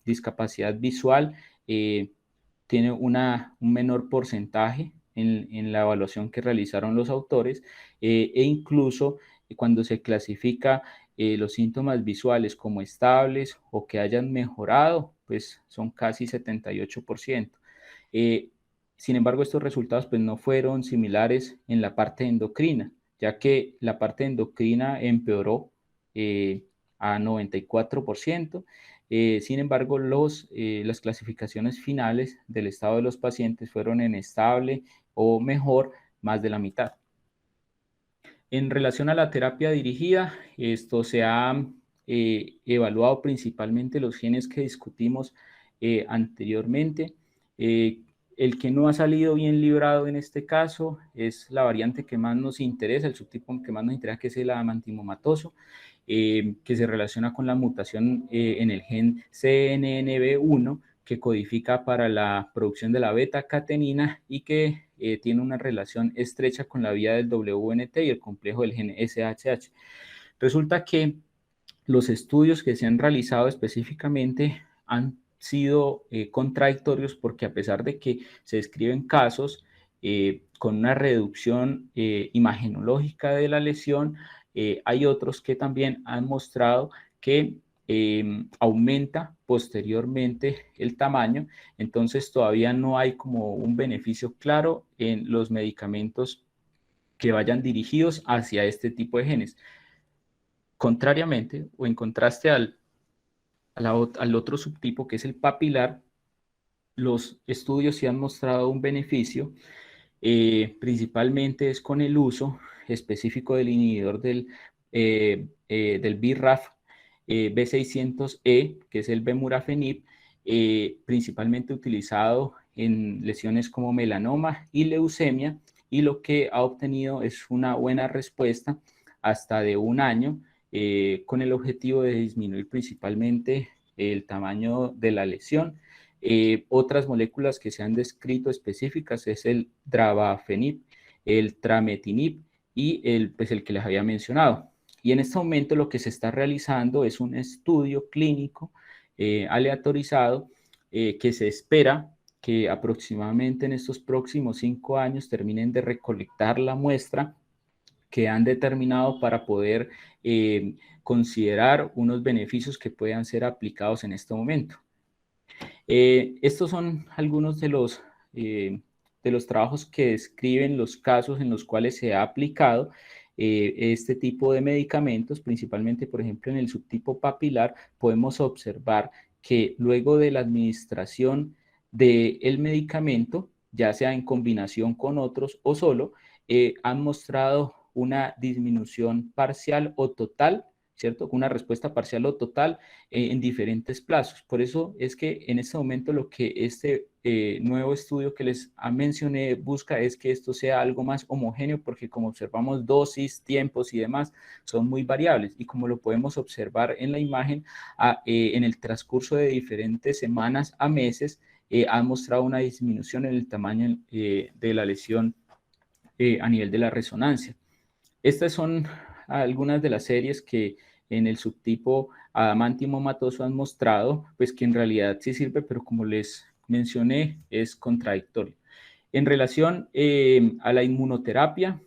discapacidad visual tiene un menor porcentaje en la evaluación que realizaron los autores, e incluso cuando se clasifica los síntomas visuales como estables o que hayan mejorado, pues son casi 78%. Sin embargo, estos resultados pues no fueron similares en la parte endocrina, ya que la parte endocrina empeoró a 94%. Sin embargo, las clasificaciones finales del estado de los pacientes fueron en estable o mejor, más de la mitad. En relación a la terapia dirigida, esto se ha evaluado principalmente los genes que discutimos anteriormente. El que no ha salido bien librado en este caso es la variante que más nos interesa, el subtipo que más nos interesa, que es el amantimomatoso, que se relaciona con la mutación en el gen CNNB1, que codifica para la producción de la beta-catenina y que tiene una relación estrecha con la vía del WNT y el complejo del gen SHH. Resulta que los estudios que se han realizado específicamente han sido contradictorios porque a pesar de que se describen casos con una reducción imagenológica de la lesión, hay otros que también han mostrado que aumenta posteriormente el tamaño, entonces todavía no hay como un beneficio claro en los medicamentos que vayan dirigidos hacia este tipo de genes. Contrariamente o en contraste al otro subtipo que es el papilar, los estudios sí han mostrado un beneficio, principalmente es con el uso específico del inhibidor del BRAF B600E, que es el Bemurafenib, principalmente utilizado en lesiones como melanoma y leucemia, y lo que ha obtenido es una buena respuesta hasta de 1 año, con el objetivo de disminuir principalmente el tamaño de la lesión. Otras moléculas que se han descrito específicas es el Dravafenib, el Trametinib y el que les había mencionado. Y en este momento lo que se está realizando es un estudio clínico aleatorizado que se espera que aproximadamente en estos próximos 5 años terminen de recolectar la muestra que han determinado para poder considerar unos beneficios que puedan ser aplicados en este momento. Estos son algunos de los trabajos que describen los casos en los cuales se ha aplicado este tipo de medicamentos, principalmente, por ejemplo, en el subtipo papilar, podemos observar que luego de la administración del medicamento, ya sea en combinación con otros o solo, han mostrado una disminución parcial o total, ¿cierto? Una respuesta parcial o total en diferentes plazos. Por eso es que en este momento lo que este nuevo estudio que les mencioné busca es que esto sea algo más homogéneo, porque como observamos dosis, tiempos y demás son muy variables, y como lo podemos observar en la imagen, en el transcurso de diferentes semanas a meses han mostrado una disminución en el tamaño de la lesión a nivel de la resonancia. Estas son algunas de las series que en el subtipo adamantium matoso han mostrado, pues que en realidad sí sirve, pero como les mencioné, es contradictorio. En relación a la inmunoterapia,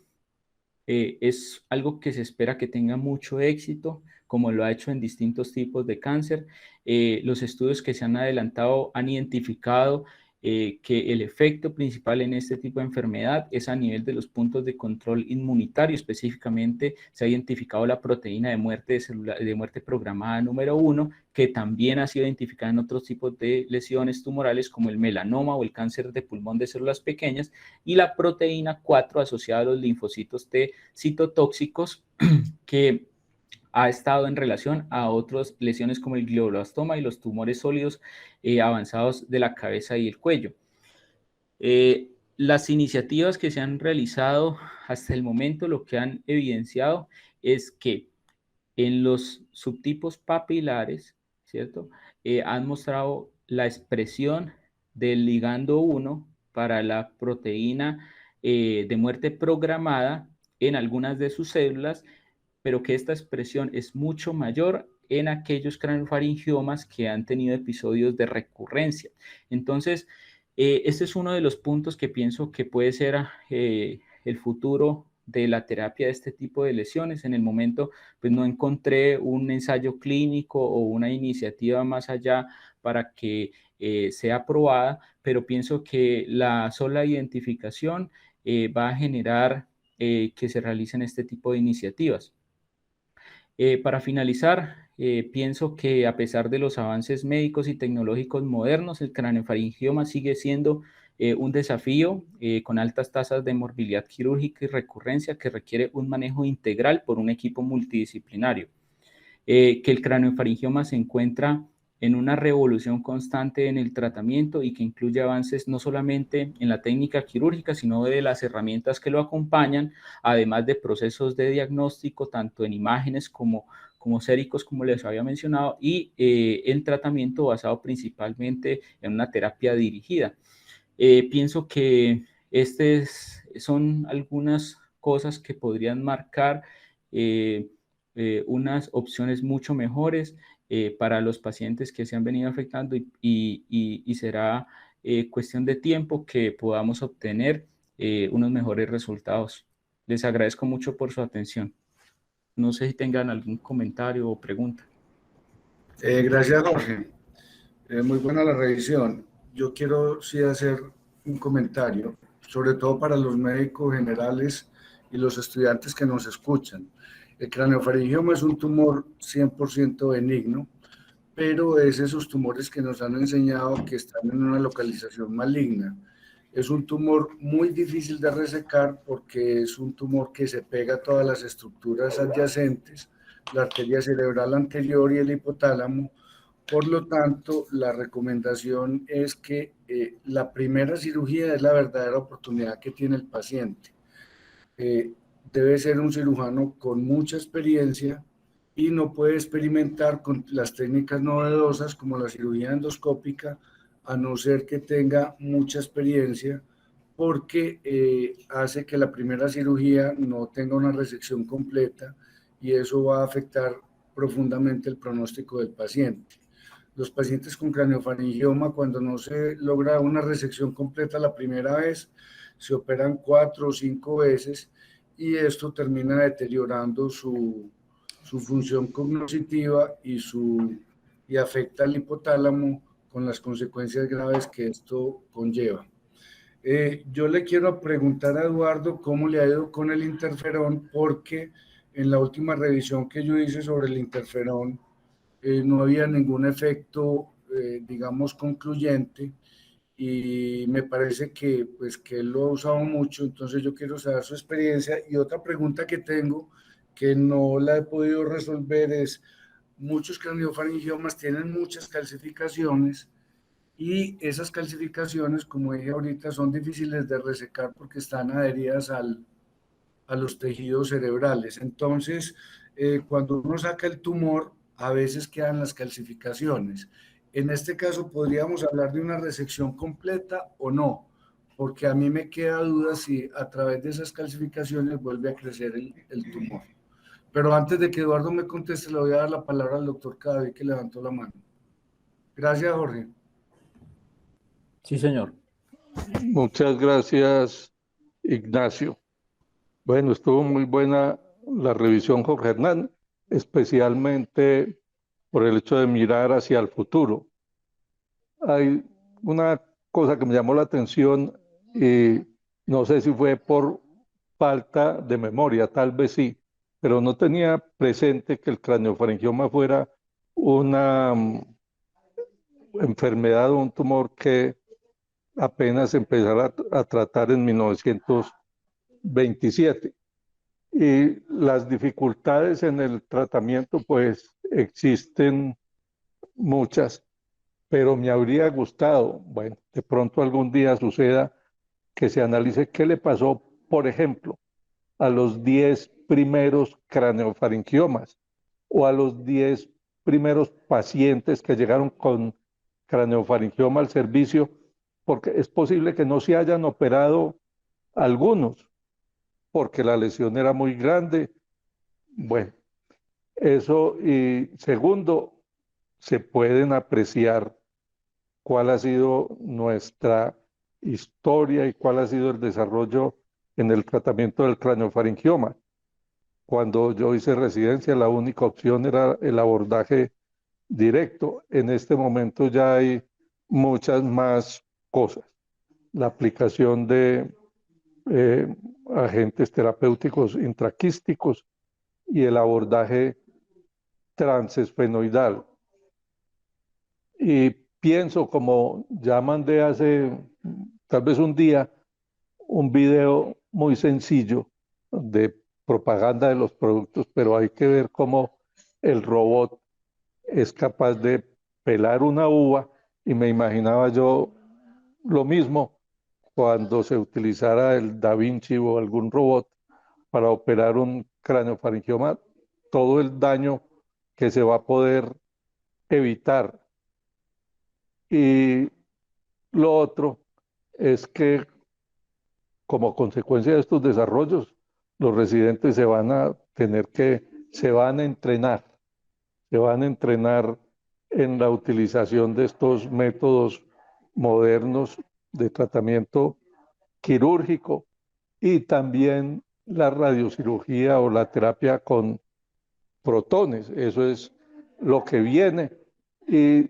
es algo que se espera que tenga mucho éxito, como lo ha hecho en distintos tipos de cáncer. Los estudios que se han adelantado han identificado que el efecto principal en este tipo de enfermedad es a nivel de los puntos de control inmunitario. Específicamente se ha identificado la proteína de muerte programada número 1, que también ha sido identificada en otros tipos de lesiones tumorales como el melanoma o el cáncer de pulmón de células pequeñas, y la proteína 4 asociada a los linfocitos T citotóxicos que ha estado en relación a otras lesiones como el glioblastoma y los tumores sólidos avanzados de la cabeza y el cuello. Las iniciativas que se han realizado hasta el momento lo que han evidenciado es que en los subtipos papilares, ¿cierto? Han mostrado la expresión del ligando 1 para la proteína de muerte programada en algunas de sus células, pero que esta expresión es mucho mayor en aquellos craniofaringiomas que han tenido episodios de recurrencia. Entonces, este es uno de los puntos que pienso que puede ser el futuro de la terapia de este tipo de lesiones. En el momento, pues no encontré un ensayo clínico o una iniciativa más allá para que sea aprobada, pero pienso que la sola identificación va a generar que se realicen este tipo de iniciativas. Para finalizar, pienso que a pesar de los avances médicos y tecnológicos modernos, el craneofaringioma sigue siendo un desafío con altas tasas de morbilidad quirúrgica y recurrencia que requiere un manejo integral por un equipo multidisciplinario. Que el craneofaringioma se encuentra en una revolución constante en el tratamiento y que incluye avances no solamente en la técnica quirúrgica, sino de las herramientas que lo acompañan, además de procesos de diagnóstico, tanto en imágenes como como séricos, como les había mencionado, y el tratamiento basado principalmente en una terapia dirigida. Pienso que son algunas cosas que podrían marcar eh, unas opciones mucho mejores para los pacientes que se han venido afectando y será cuestión de tiempo que podamos obtener unos mejores resultados. Les agradezco mucho por su atención. No sé si tengan algún comentario o pregunta. Gracias, Jorge. Muy buena la revisión. Yo quiero sí hacer un comentario, sobre todo para los médicos generales y los estudiantes que nos escuchan. El craneofaringioma es un tumor 100% benigno, pero es esos tumores que nos han enseñado que están en una localización maligna. Es un tumor muy difícil de resecar porque es un tumor que se pega a todas las estructuras adyacentes, la arteria cerebral anterior y el hipotálamo. Por lo tanto, la recomendación es que la primera cirugía es la verdadera oportunidad que tiene el paciente. Debe ser un cirujano con mucha experiencia y no puede experimentar con las técnicas novedosas como la cirugía endoscópica, a no ser que tenga mucha experiencia, porque hace que la primera cirugía no tenga una resección completa y eso va a afectar profundamente el pronóstico del paciente. Los pacientes con craneofaringioma, cuando no se logra una resección completa la primera vez, se operan 4 o 5 veces y esto termina deteriorando su función cognitiva y afecta al hipotálamo con las consecuencias graves que esto conlleva. Yo le quiero preguntar a Eduardo cómo le ha ido con el interferón, porque en la última revisión que yo hice sobre el interferón, no había ningún efecto, digamos, concluyente y me parece que, pues, que él lo ha usado mucho, entonces yo quiero saber su experiencia. Y otra pregunta que tengo, que no la he podido resolver, es, muchos craniofaringiomas tienen muchas calcificaciones y esas calcificaciones, como dije ahorita, son difíciles de resecar porque están adheridas a los tejidos cerebrales. Entonces, cuando uno saca el tumor, a veces quedan las calcificaciones. En este caso, podríamos hablar de una resección completa o no, porque a mí me queda duda si a través de esas calcificaciones vuelve a crecer el tumor. Pero antes de que Eduardo me conteste, le voy a dar la palabra al doctor Cadavid, que levantó la mano. Gracias, Jorge. Sí, señor. Muchas gracias, Ignacio. Bueno, estuvo muy buena la revisión, Jorge Hernán, especialmente por el hecho de mirar hacia el futuro. Hay una cosa que me llamó la atención y no sé si fue por falta de memoria, tal vez sí, pero no tenía presente que el craneofaringioma fuera una enfermedad o un tumor que apenas empezara a tratar en 1927. Y las dificultades en el tratamiento, pues existen muchas, pero me habría gustado, bueno, de pronto algún día suceda que se analice qué le pasó, por ejemplo, a los 10 primeros craneofaringiomas o a los 10 primeros pacientes que llegaron con craneofaringioma al servicio, porque es posible que no se hayan operado algunos, porque la lesión era muy grande. Bueno, eso. Y segundo, se pueden apreciar cuál ha sido nuestra historia y cuál ha sido el desarrollo en el tratamiento del craneofaringioma. Cuando yo hice residencia, la única opción era el abordaje directo. En este momento ya hay muchas más cosas. La aplicación de agentes terapéuticos intraquísticos y el abordaje transesfenoidal. Y pienso, como ya mandé hace tal vez un día, un video muy sencillo de propaganda de los productos, pero hay que ver cómo el robot es capaz de pelar una uva, y me imaginaba yo lo mismo cuando se utilizara el Da Vinci o algún robot para operar un craneofaringioma, todo el daño que se va a poder evitar. Y lo otro es que como consecuencia de estos desarrollos, los residentes se van a entrenar, se van a entrenar en la utilización de estos métodos modernos de tratamiento quirúrgico y también la radiocirugía o la terapia con protones. Eso es lo que viene y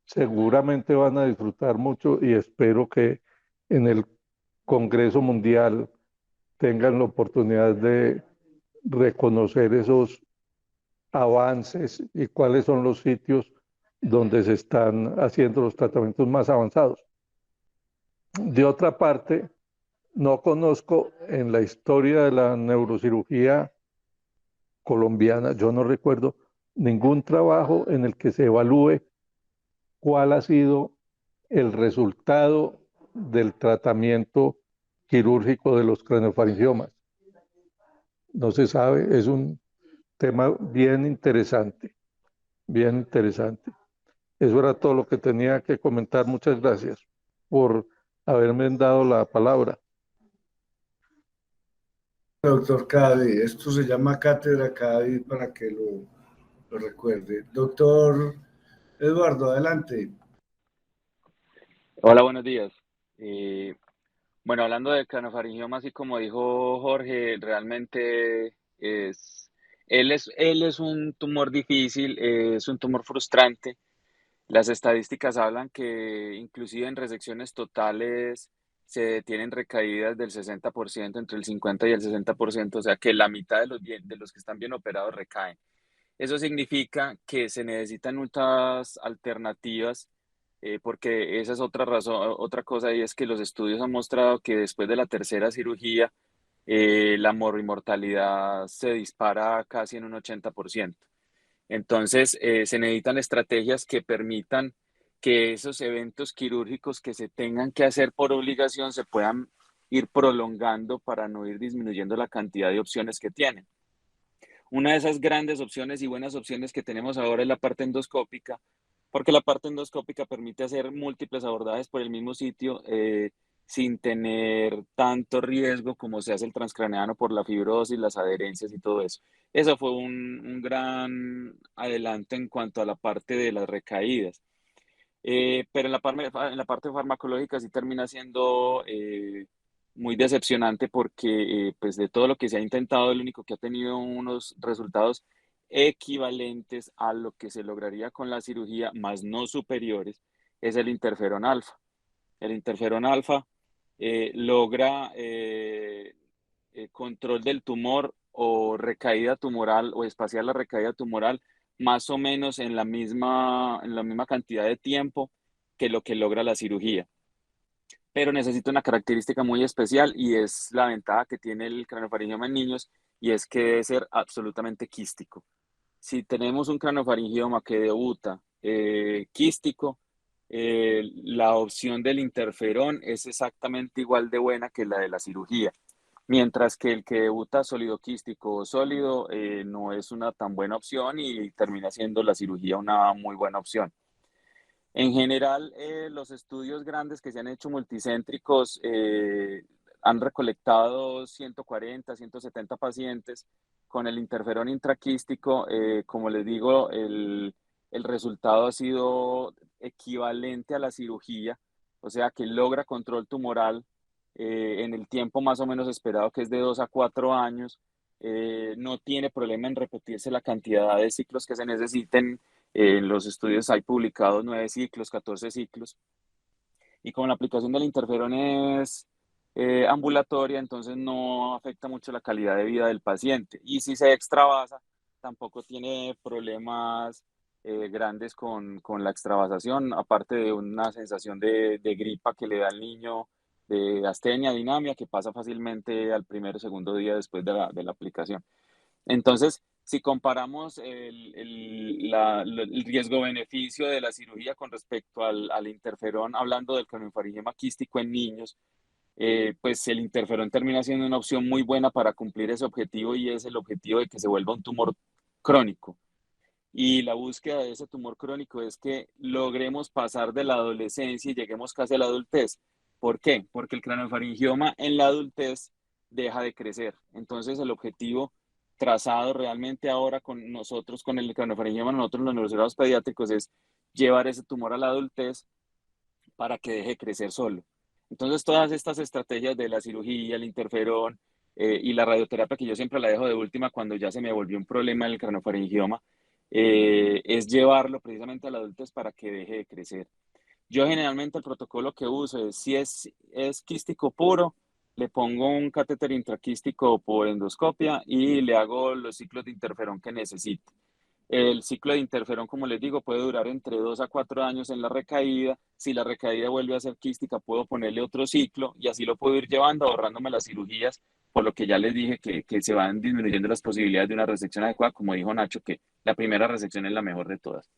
seguramente van a disfrutar mucho y espero que en el Congreso Mundial tengan la oportunidad de reconocer esos avances y cuáles son los sitios donde se están haciendo los tratamientos más avanzados. De otra parte, no conozco en la historia de la neurocirugía colombiana, yo no recuerdo ningún trabajo en el que se evalúe cuál ha sido el resultado del tratamiento quirúrgico de los craneofaringiomas. No se sabe, es un tema bien interesante, bien interesante. Eso era todo lo que tenía que comentar. Muchas gracias por haberme dado la palabra. Doctor Cady, esto se llama Cátedra Cady para que lo recuerde. Doctor Eduardo, adelante. Hola, buenos días. Eh, bueno, hablando de craniofaringioma, así como dijo Jorge, realmente él es un tumor difícil, es un tumor frustrante. Las estadísticas hablan que inclusive en resecciones totales se tienen recaídas del 60%, entre el 50 y el 60%, o sea que la mitad de los que están bien operados recaen. Eso significa que se necesitan muchas alternativas, porque esa es otra razón, otra cosa, y es que los estudios han mostrado que después de la tercera cirugía, la mortalidad se dispara casi en un 80%. Entonces, se necesitan estrategias que permitan que esos eventos quirúrgicos que se tengan que hacer por obligación se puedan ir prolongando para no ir disminuyendo la cantidad de opciones que tienen. Una de esas grandes opciones y buenas opciones que tenemos ahora es la parte endoscópica, porque la parte endoscópica permite hacer múltiples abordajes por el mismo sitio, sin tener tanto riesgo como se hace el transcraneano por la fibrosis, las adherencias y todo eso. Eso fue un gran adelanto en cuanto a la parte de las recaídas. Pero en la parte farmacológica sí termina siendo muy decepcionante porque pues de todo lo que se ha intentado, el único que ha tenido unos resultados equivalentes a lo que se lograría con la cirugía, más no superiores, es el interferón alfa. El interferón alfa logra control del tumor o recaída tumoral o espaciar la recaída tumoral más o menos en la misma cantidad de tiempo que lo que logra la cirugía. Pero necesita una característica muy especial y es la ventaja que tiene el craniofaringioma en niños, y es que debe ser absolutamente quístico. Si tenemos un craniofaringioma que debuta quístico, la opción del interferón es exactamente igual de buena que la de la cirugía. Mientras que el que debuta sólido quístico o sólido no es una tan buena opción y termina siendo la cirugía una muy buena opción. En general, los estudios grandes que se han hecho multicéntricos han recolectado 140, 170 pacientes con el interferón intraquístico. Como les digo, el resultado ha sido equivalente a la cirugía, o sea que logra control tumoral en el tiempo más o menos esperado, que es de 2 a 4 años. No tiene problema en repetirse la cantidad de ciclos que se necesiten. En los estudios hay publicados 9 ciclos, 14 ciclos. Y como la aplicación del interferón es ambulatoria, entonces no afecta mucho la calidad de vida del paciente. Y si se extravasa, tampoco tiene problemas grandes con la extravasación, aparte de una sensación de gripa que le da al niño, de astenia, dinamia, que pasa fácilmente al primer o segundo día después de la aplicación. Entonces, si comparamos el riesgo-beneficio de la cirugía con respecto al interferón, hablando del craniofaringioma quístico en niños, pues el interferón termina siendo una opción muy buena para cumplir ese objetivo, y es el objetivo de que se vuelva un tumor crónico. Y la búsqueda de ese tumor crónico es que logremos pasar de la adolescencia y lleguemos casi a la adultez. ¿Por qué? Porque el craniofaringioma en la adultez deja de crecer. Entonces el objetivo trazado realmente ahora con nosotros, con el craniofaringioma, nosotros los neurocirujanos pediátricos, es llevar ese tumor a la adultez para que deje de crecer solo. Entonces todas estas estrategias de la cirugía, el interferón y la radioterapia, que yo siempre la dejo de última cuando ya se me volvió un problema el craniofaringioma, es llevarlo precisamente a la adultez para que deje de crecer. Yo generalmente el protocolo que uso es, si es quístico puro, le pongo un catéter intraquístico por endoscopia y le hago los ciclos de interferón que necesite. El ciclo de interferón, como les digo, puede durar entre 2 a 4 años en la recaída. Si la recaída vuelve a ser quística, puedo ponerle otro ciclo y así lo puedo ir llevando, ahorrándome las cirugías, por lo que ya les dije que se van disminuyendo las posibilidades de una resección adecuada, como dijo Nacho, que la primera resección es la mejor de todas.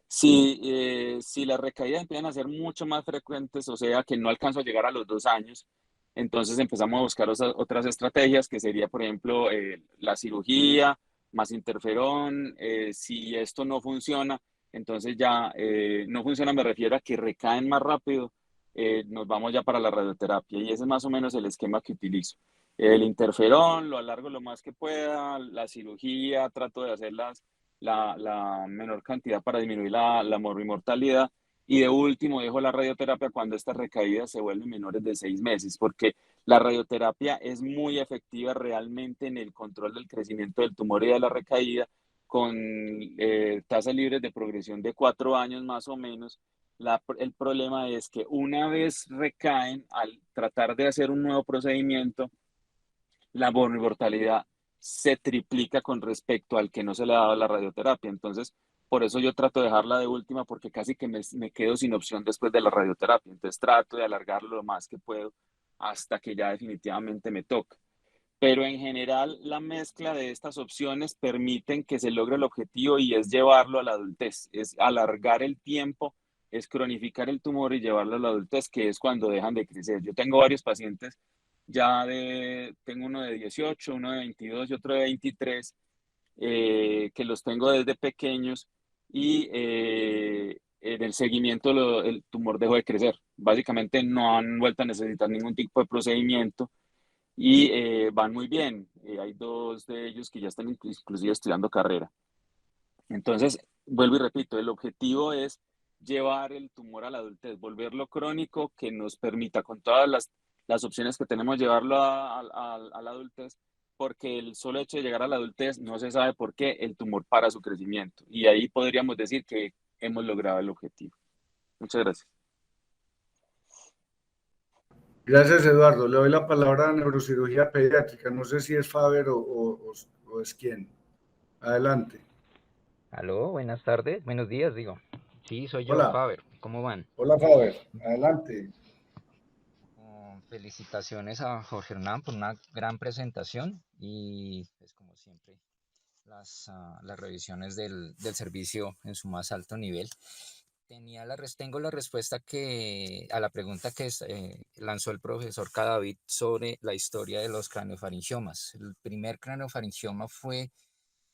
Si las recaídas empiezan a ser mucho más frecuentes, o sea que no alcanzo a llegar a los 2 años, entonces empezamos a buscar otras estrategias, que sería, por ejemplo, la cirugía más interferón. Si esto no funciona, entonces ya no funciona, me refiero a que recaen más rápido, nos vamos ya para la radioterapia y ese es más o menos el esquema que utilizo. El interferón lo alargo lo más que pueda, la cirugía trato de hacerlas la menor cantidad para disminuir la morbimortalidad. Y de último, dejo la radioterapia cuando estas recaídas se vuelven menores de 6 meses, porque la radioterapia es muy efectiva realmente en el control del crecimiento del tumor y de la recaída, con tasas libres de progresión de 4 años más o menos. El problema es que una vez recaen, al tratar de hacer un nuevo procedimiento, la morbimortalidad se triplica con respecto al que no se le ha dado la radioterapia. Entonces, por eso yo trato de dejarla de última, porque casi que me quedo sin opción después de la radioterapia. Entonces, trato de alargarlo lo más que puedo hasta que ya definitivamente me toque. Pero en general, la mezcla de estas opciones permiten que se logre el objetivo y es llevarlo a la adultez, es alargar el tiempo, es cronificar el tumor y llevarlo a la adultez, que es cuando dejan de crecer. Yo tengo varios pacientes tengo uno de 18, uno de 22 y otro de 23, que los tengo desde pequeños y en el seguimiento el tumor dejó de crecer. Básicamente no han vuelto a necesitar ningún tipo de procedimiento y van muy bien. Hay dos de ellos que ya están inclusive estudiando carrera. Entonces, vuelvo y repito, el objetivo es llevar el tumor a la adultez, volverlo crónico, que nos permita con todas las opciones que tenemos llevarlo a la adultez, porque el solo hecho de llegar a la adultez no se sabe por qué el tumor para su crecimiento. Y ahí podríamos decir que hemos logrado el objetivo. Muchas gracias. Gracias, Eduardo. Le doy la palabra a neurocirugía pediátrica. No sé si es Faber o es quién. Adelante. Aló, buenas tardes, buenos días, digo. Sí, soy yo, Hola. Faber. ¿Cómo van? Hola, Faber. Adelante. Felicitaciones a Jorge Hernán por una gran presentación y, pues, como siempre, las revisiones del servicio en su más alto nivel. Tengo la respuesta a la pregunta que lanzó el profesor Cadavid sobre la historia de los craniofaringiomas. El primer craniofaringioma fue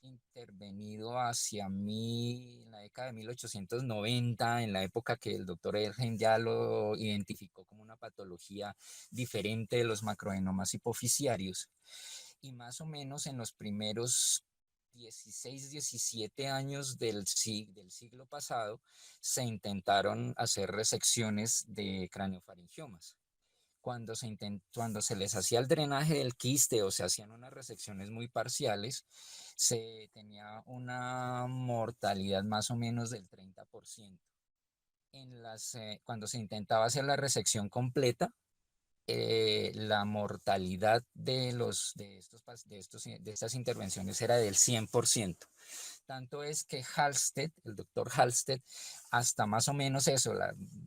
intervenido hacia mí en la década de 1890, en la época que el doctor Ergen ya lo identificó como una patología diferente de los macroenomas hipoficiarios. Y más o menos en los primeros 16, 17 años del siglo pasado se intentaron hacer resecciones de craniofaringiomas. Cuando se les hacía el drenaje del quiste o se hacían unas resecciones muy parciales, se tenía una mortalidad más o menos del 30%. Cuando se intentaba hacer la resección completa, la mortalidad de estas intervenciones era del 100%. Tanto es que el doctor Halsted, hasta más o menos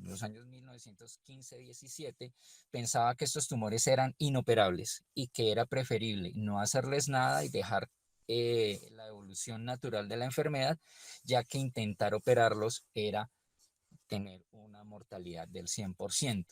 los años 1915-17, pensaba que estos tumores eran inoperables y que era preferible no hacerles nada y dejar la evolución natural de la enfermedad, ya que intentar operarlos era tener una mortalidad del 100%.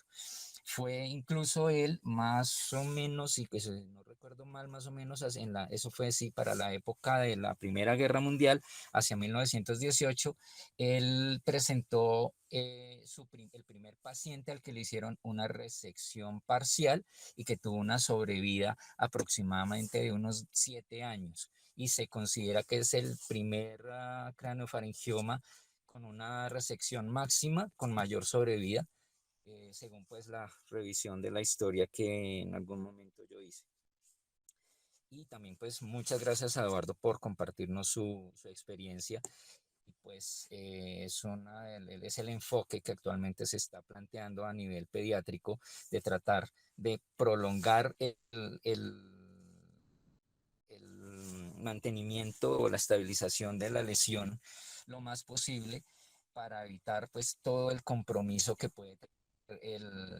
Fue incluso él, más o menos, y pues no recuerdo recuerdo mal, más o menos, eso fue sí, para la época de la Primera Guerra Mundial, hacia 1918, él presentó el primer paciente al que le hicieron una resección parcial y que tuvo una sobrevida aproximadamente de unos 7 años. Y se considera que es el primer craneofaringioma con una resección máxima con mayor sobrevida, según pues la revisión de la historia que en algún momento yo hice. Y también pues muchas gracias a Eduardo por compartirnos su experiencia. Y pues es el enfoque que actualmente se está planteando a nivel pediátrico de tratar de prolongar el mantenimiento o la estabilización de la lesión lo más posible para evitar pues todo el compromiso que puede tener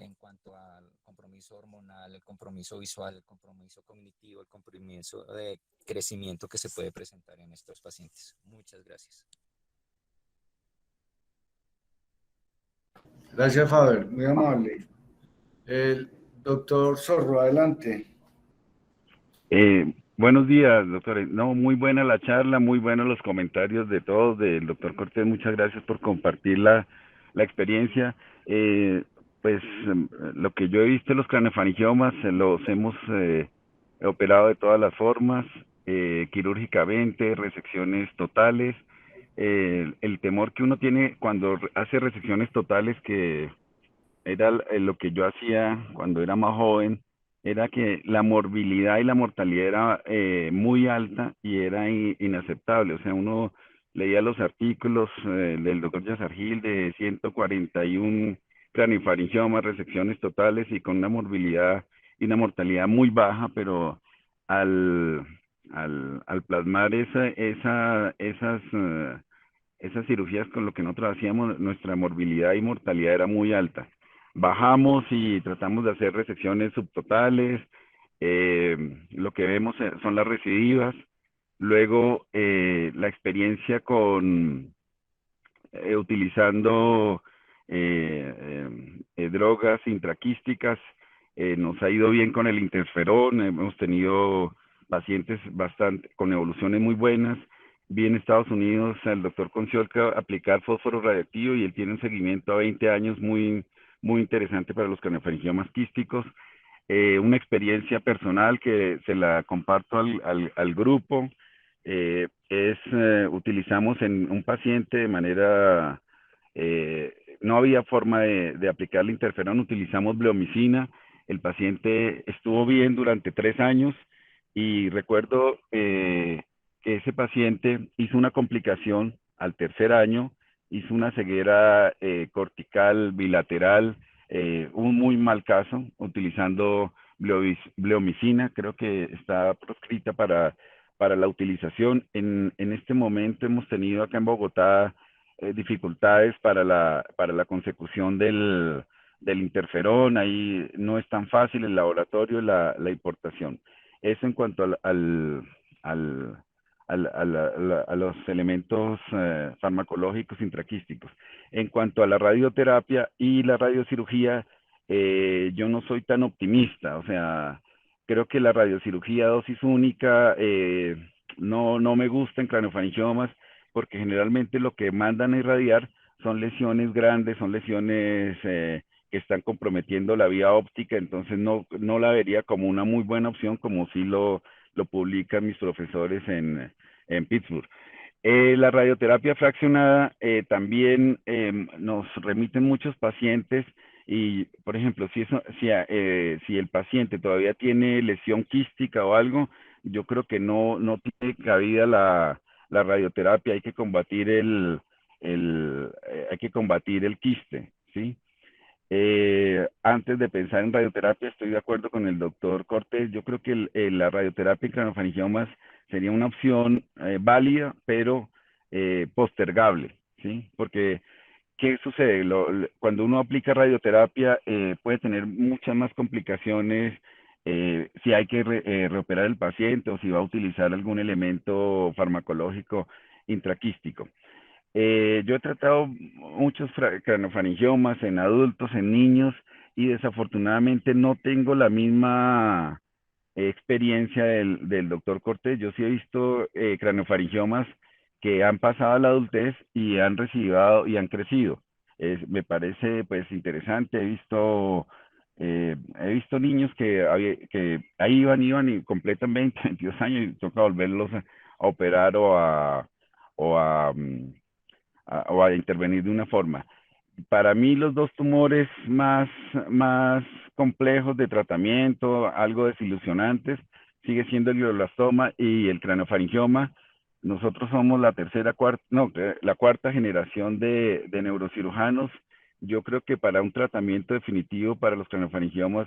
en cuanto al compromiso hormonal, el compromiso visual, el compromiso cognitivo, el compromiso de crecimiento que se puede presentar en estos pacientes. Muchas gracias. Gracias, Faber, muy amable. El doctor Zorro, adelante. Buenos días, doctores. No, muy buena la charla, muy buenos los comentarios de todos, del doctor Cortés. Muchas gracias por compartir la experiencia. Pues lo que yo he visto en los craneofaringiomas, los hemos operado de todas las formas, quirúrgicamente, resecciones totales. El temor que uno tiene cuando hace resecciones totales, que era lo que yo hacía cuando era más joven, era que la morbilidad y la mortalidad era muy alta y era inaceptable. O sea, uno leía los artículos del doctor Yazargil de 141 craniofaringiomas, resecciones totales y con una morbilidad y una mortalidad muy baja, pero al, al plasmar esas cirugías con lo que nosotros hacíamos, nuestra morbilidad y mortalidad era muy alta. Bajamos y tratamos de hacer resecciones subtotales. Lo que vemos son las recidivas. Luego, la experiencia con utilizando drogas intraquísticas, nos ha ido bien con el interferón. Hemos tenido pacientes bastante con evoluciones muy buenas. Vi en Estados Unidos al doctor Conciolca aplicar fósforo radiactivo y él tiene un seguimiento a 20 años muy, muy interesante para los craniofaringiomas quísticos. Una experiencia personal que se la comparto al grupo. Utilizamos en un paciente de manera, no había forma de aplicarle interferón, utilizamos bleomicina. El paciente estuvo bien durante 3 años y recuerdo que ese paciente hizo una complicación al tercer año, hizo una ceguera cortical bilateral, un muy mal caso, utilizando bleomicina. Creo que está proscrita para la utilización. En este momento hemos tenido acá en Bogotá dificultades para la consecución del interferón. Ahí no es tan fácil el laboratorio, la importación. Eso en cuanto a los elementos farmacológicos intraquísticos. En cuanto a la radioterapia y la radiocirugía, yo no soy tan optimista. O sea, creo que la radiocirugía dosis única no me gusta en craniofaringiomas, porque generalmente lo que mandan a irradiar son lesiones grandes, son lesiones que están comprometiendo la vía óptica. Entonces no la vería como una muy buena opción, como sí lo publican mis profesores en Pittsburgh. La radioterapia fraccionada también nos remiten muchos pacientes y, por ejemplo, si el paciente todavía tiene lesión quística o algo, yo creo que no tiene cabida la radioterapia. Hay que combatir hay que combatir el quiste, ¿sí? Antes de pensar en radioterapia, estoy de acuerdo con el doctor Cortés. Yo creo que la radioterapia en craniofaringiomas sería una opción válida, pero postergable, ¿sí? Porque, ¿qué sucede? Cuando uno aplica radioterapia, puede tener muchas más complicaciones. Si hay que reoperar el paciente o si va a utilizar algún elemento farmacológico intraquístico. Yo he tratado muchos craniofaringiomas en adultos, en niños, y desafortunadamente no tengo la misma experiencia del doctor Cortés. Yo sí he visto craneofaringiomas que han pasado a la adultez y han recibido y han crecido. Me parece pues interesante. He visto niños que ahí iban y completan 20, 22 años y toca volverlos a operar o a intervenir de una forma. Para mí los dos tumores más complejos de tratamiento, algo desilusionantes, sigue siendo el glioblastoma y el craneofaringioma. Nosotros somos la cuarta generación de neurocirujanos. Yo creo que para un tratamiento definitivo para los craneofaringiomas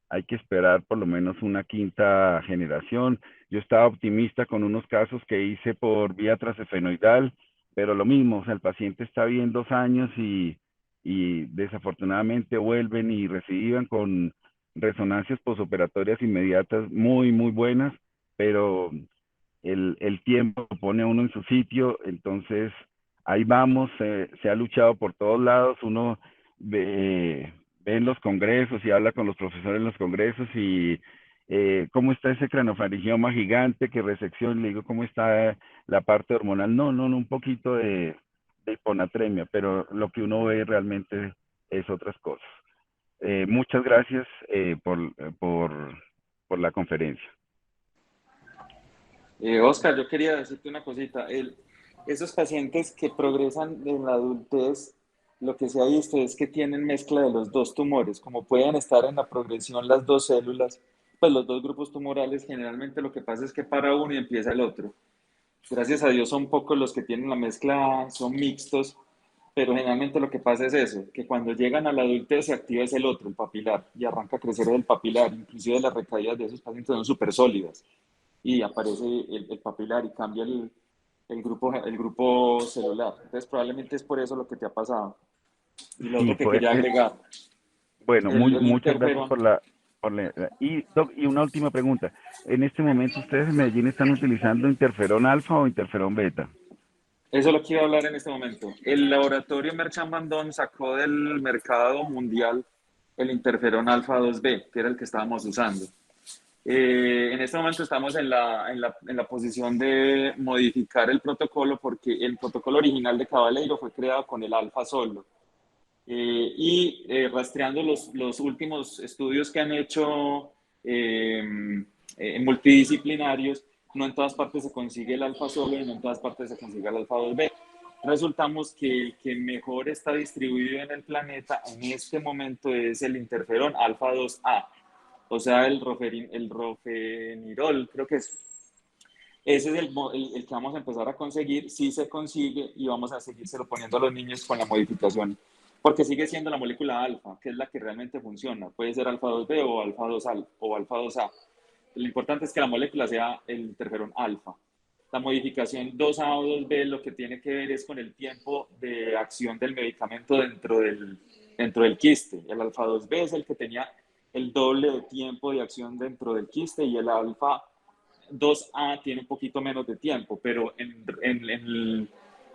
hay que esperar por lo menos una quinta generación. Yo estaba optimista con unos casos que hice por vía transesfenoidal, pero lo mismo, o sea, el paciente está bien 2 años y desafortunadamente vuelven y reciben con resonancias posoperatorias inmediatas muy, muy buenas, pero el tiempo pone a uno en su sitio, entonces ahí vamos, se ha luchado por todos lados, uno ve en los congresos y habla con los profesores en los congresos y cómo está ese craneofaringioma gigante, qué resección, le digo cómo está la parte hormonal, no, un poquito de hiponatremia, pero lo que uno ve realmente es otras cosas. Muchas gracias por la conferencia. Oscar, yo quería decirte una cosita. Esos pacientes que progresan en la adultez, lo que se ha visto es que tienen mezcla de los dos tumores. Como pueden estar en la progresión las dos células, pues los dos grupos tumorales, generalmente lo que pasa es que para uno y empieza el otro. Gracias a Dios son pocos los que tienen la mezcla, son mixtos, pero generalmente lo que pasa es eso, que cuando llegan a la adultez se activa es el otro, el papilar, y arranca a crecer el papilar. Inclusive las recaídas de esos pacientes son súper sólidas y aparece el papilar y cambia el grupo celular. Entonces probablemente es por eso lo que te ha pasado. Y lo Sí, otro que quería agregar, bueno, el muchas gracias interferón. y, Doc, y una última pregunta. En este momento, ¿ustedes en Medellín están utilizando interferón alfa o interferón beta? Eso es lo que iba a hablar en este momento. El laboratorio Merck Bandón sacó del mercado mundial el interferón alfa 2B, que era el que estábamos usando. En este momento estamos en la posición de modificar el protocolo porque el protocolo original de Cabaleiro fue creado con el alfa solo. Rastreando los últimos estudios que han hecho multidisciplinarios, no en todas partes se consigue el alfa solo y no en todas partes se consigue el alfa 2B. Resultamos que el que mejor está distribuido en el planeta en este momento es el interferón alfa 2A, o sea, el rofenirol, creo que es. Ese es el que vamos a empezar a conseguir, si se consigue, y vamos a seguírselo poniendo a los niños con la modificación, porque sigue siendo la molécula alfa, que es la que realmente funciona. Puede ser alfa 2B o alfa 2A o alfa 2A. Lo importante es que la molécula sea el interferón alfa. La modificación 2A o 2B lo que tiene que ver es con el tiempo de acción del medicamento dentro del quiste. El alfa 2B es el que tenía el doble de tiempo de acción dentro del quiste y el alfa 2A tiene un poquito menos de tiempo, pero en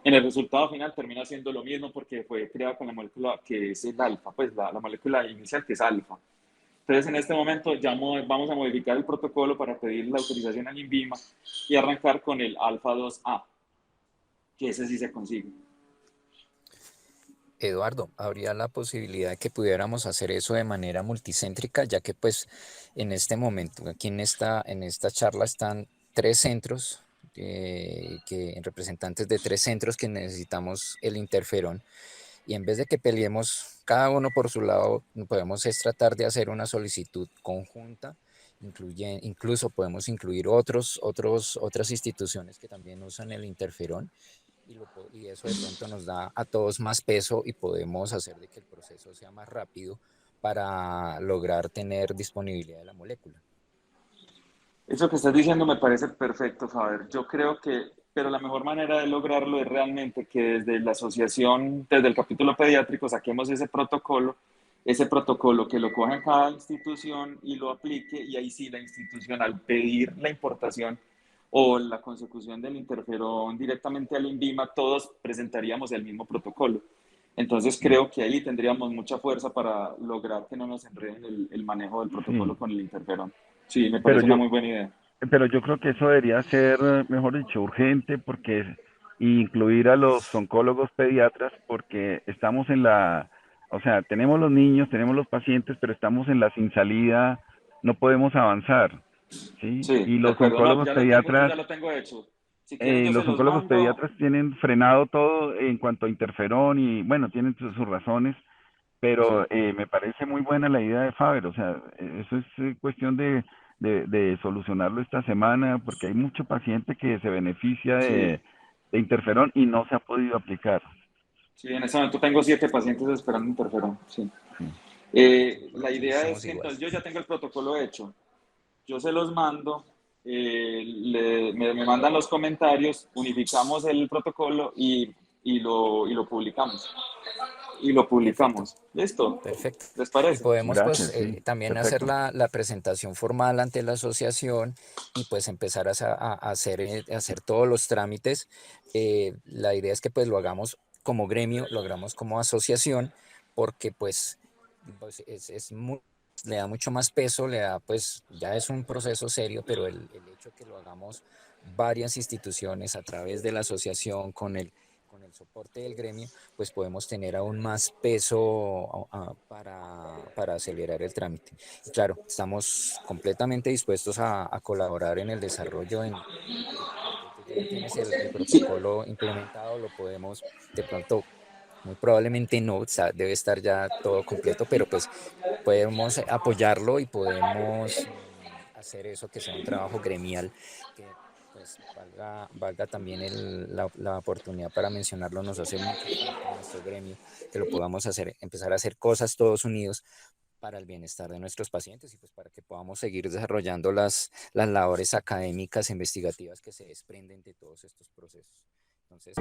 el resultado final termina siendo lo mismo porque fue creada con la molécula que es el alfa, pues la molécula inicial que es alfa. Entonces, en este momento ya vamos a modificar el protocolo para pedir la autorización al INVIMA y arrancar con el alfa 2A, que ese sí se consigue. Eduardo, ¿habría la posibilidad de que pudiéramos hacer eso de manera multicéntrica, ya que pues en este momento, aquí en esta charla están 3 centros, representantes de 3 centros que necesitamos el interferón, y en vez de que peleemos cada uno por su lado, podemos tratar de hacer una solicitud conjunta, incluso podemos incluir otras instituciones que también usan el interferón, y eso de pronto nos da a todos más peso y podemos hacer de que el proceso sea más rápido para lograr tener disponibilidad de la molécula. Eso que estás diciendo me parece perfecto, Faber. Yo creo que, pero la mejor manera de lograrlo es realmente que desde la asociación, desde el capítulo pediátrico, saquemos ese protocolo que lo coja en cada institución y lo aplique, y ahí sí la institución, al pedir la importación o la consecución del interferón directamente al INVIMA, todos presentaríamos el mismo protocolo. Entonces creo que ahí tendríamos mucha fuerza para lograr que no nos enreden el manejo del protocolo con el interferón. Sí, me Pero parece una yo, muy buena idea. pero yo creo que eso debería ser, mejor dicho, urgente, porque incluir a los oncólogos pediatras, porque estamos en o sea, tenemos los niños, tenemos los pacientes, pero estamos en la sin salida, no podemos avanzar, ¿sí? Sí, Y de acuerdo. No, ya lo tengo, yo ya lo tengo hecho. Si quieren, yo se los los oncólogos mando. pediatras tienen frenado todo en cuanto a interferón y, bueno, tienen sus razones, pero Sí, me parece muy buena la idea de Faber, o sea, eso es cuestión de solucionarlo esta semana, porque hay mucho paciente que se beneficia sí, de interferón y no se ha podido aplicar. sí. En este momento tengo 7 pacientes esperando interferón. Sí. Sí. La Aquí idea es estamos que igual. entonces yo ya tengo el protocolo hecho. Yo se los mando, me mandan los comentarios, unificamos el protocolo y lo publicamos. Y lo Perfecto. publicamos. ¿Listo? Perfecto. ¿Les Y parece? podemos pues Gracias, sí, también hacer perfecto. la presentación formal ante la asociación y pues empezar a hacer todos los trámites. La idea es que pues lo hagamos como gremio, lo hagamos como asociación, porque pues le da mucho más peso, le da pues ya es un proceso serio, pero el hecho que lo hagamos varias instituciones a través de la asociación con el soporte del gremio, pues podemos tener aún más peso para acelerar el trámite. Y claro, estamos completamente dispuestos a colaborar en el desarrollo. Ya que ya tienes el Sí, protocolo implementado, lo podemos de pronto, muy probablemente no, o sea, debe estar ya todo completo, pero pues podemos apoyarlo y podemos hacer eso que sea un trabajo gremial que pues valga también la oportunidad para mencionarlo, nos hace mucha falta en nuestro gremio, que lo podamos hacer, empezar a hacer cosas todos unidos para el bienestar de nuestros pacientes y pues para que podamos seguir desarrollando las labores académicas e investigativas que se desprenden de todos estos procesos. Entonces,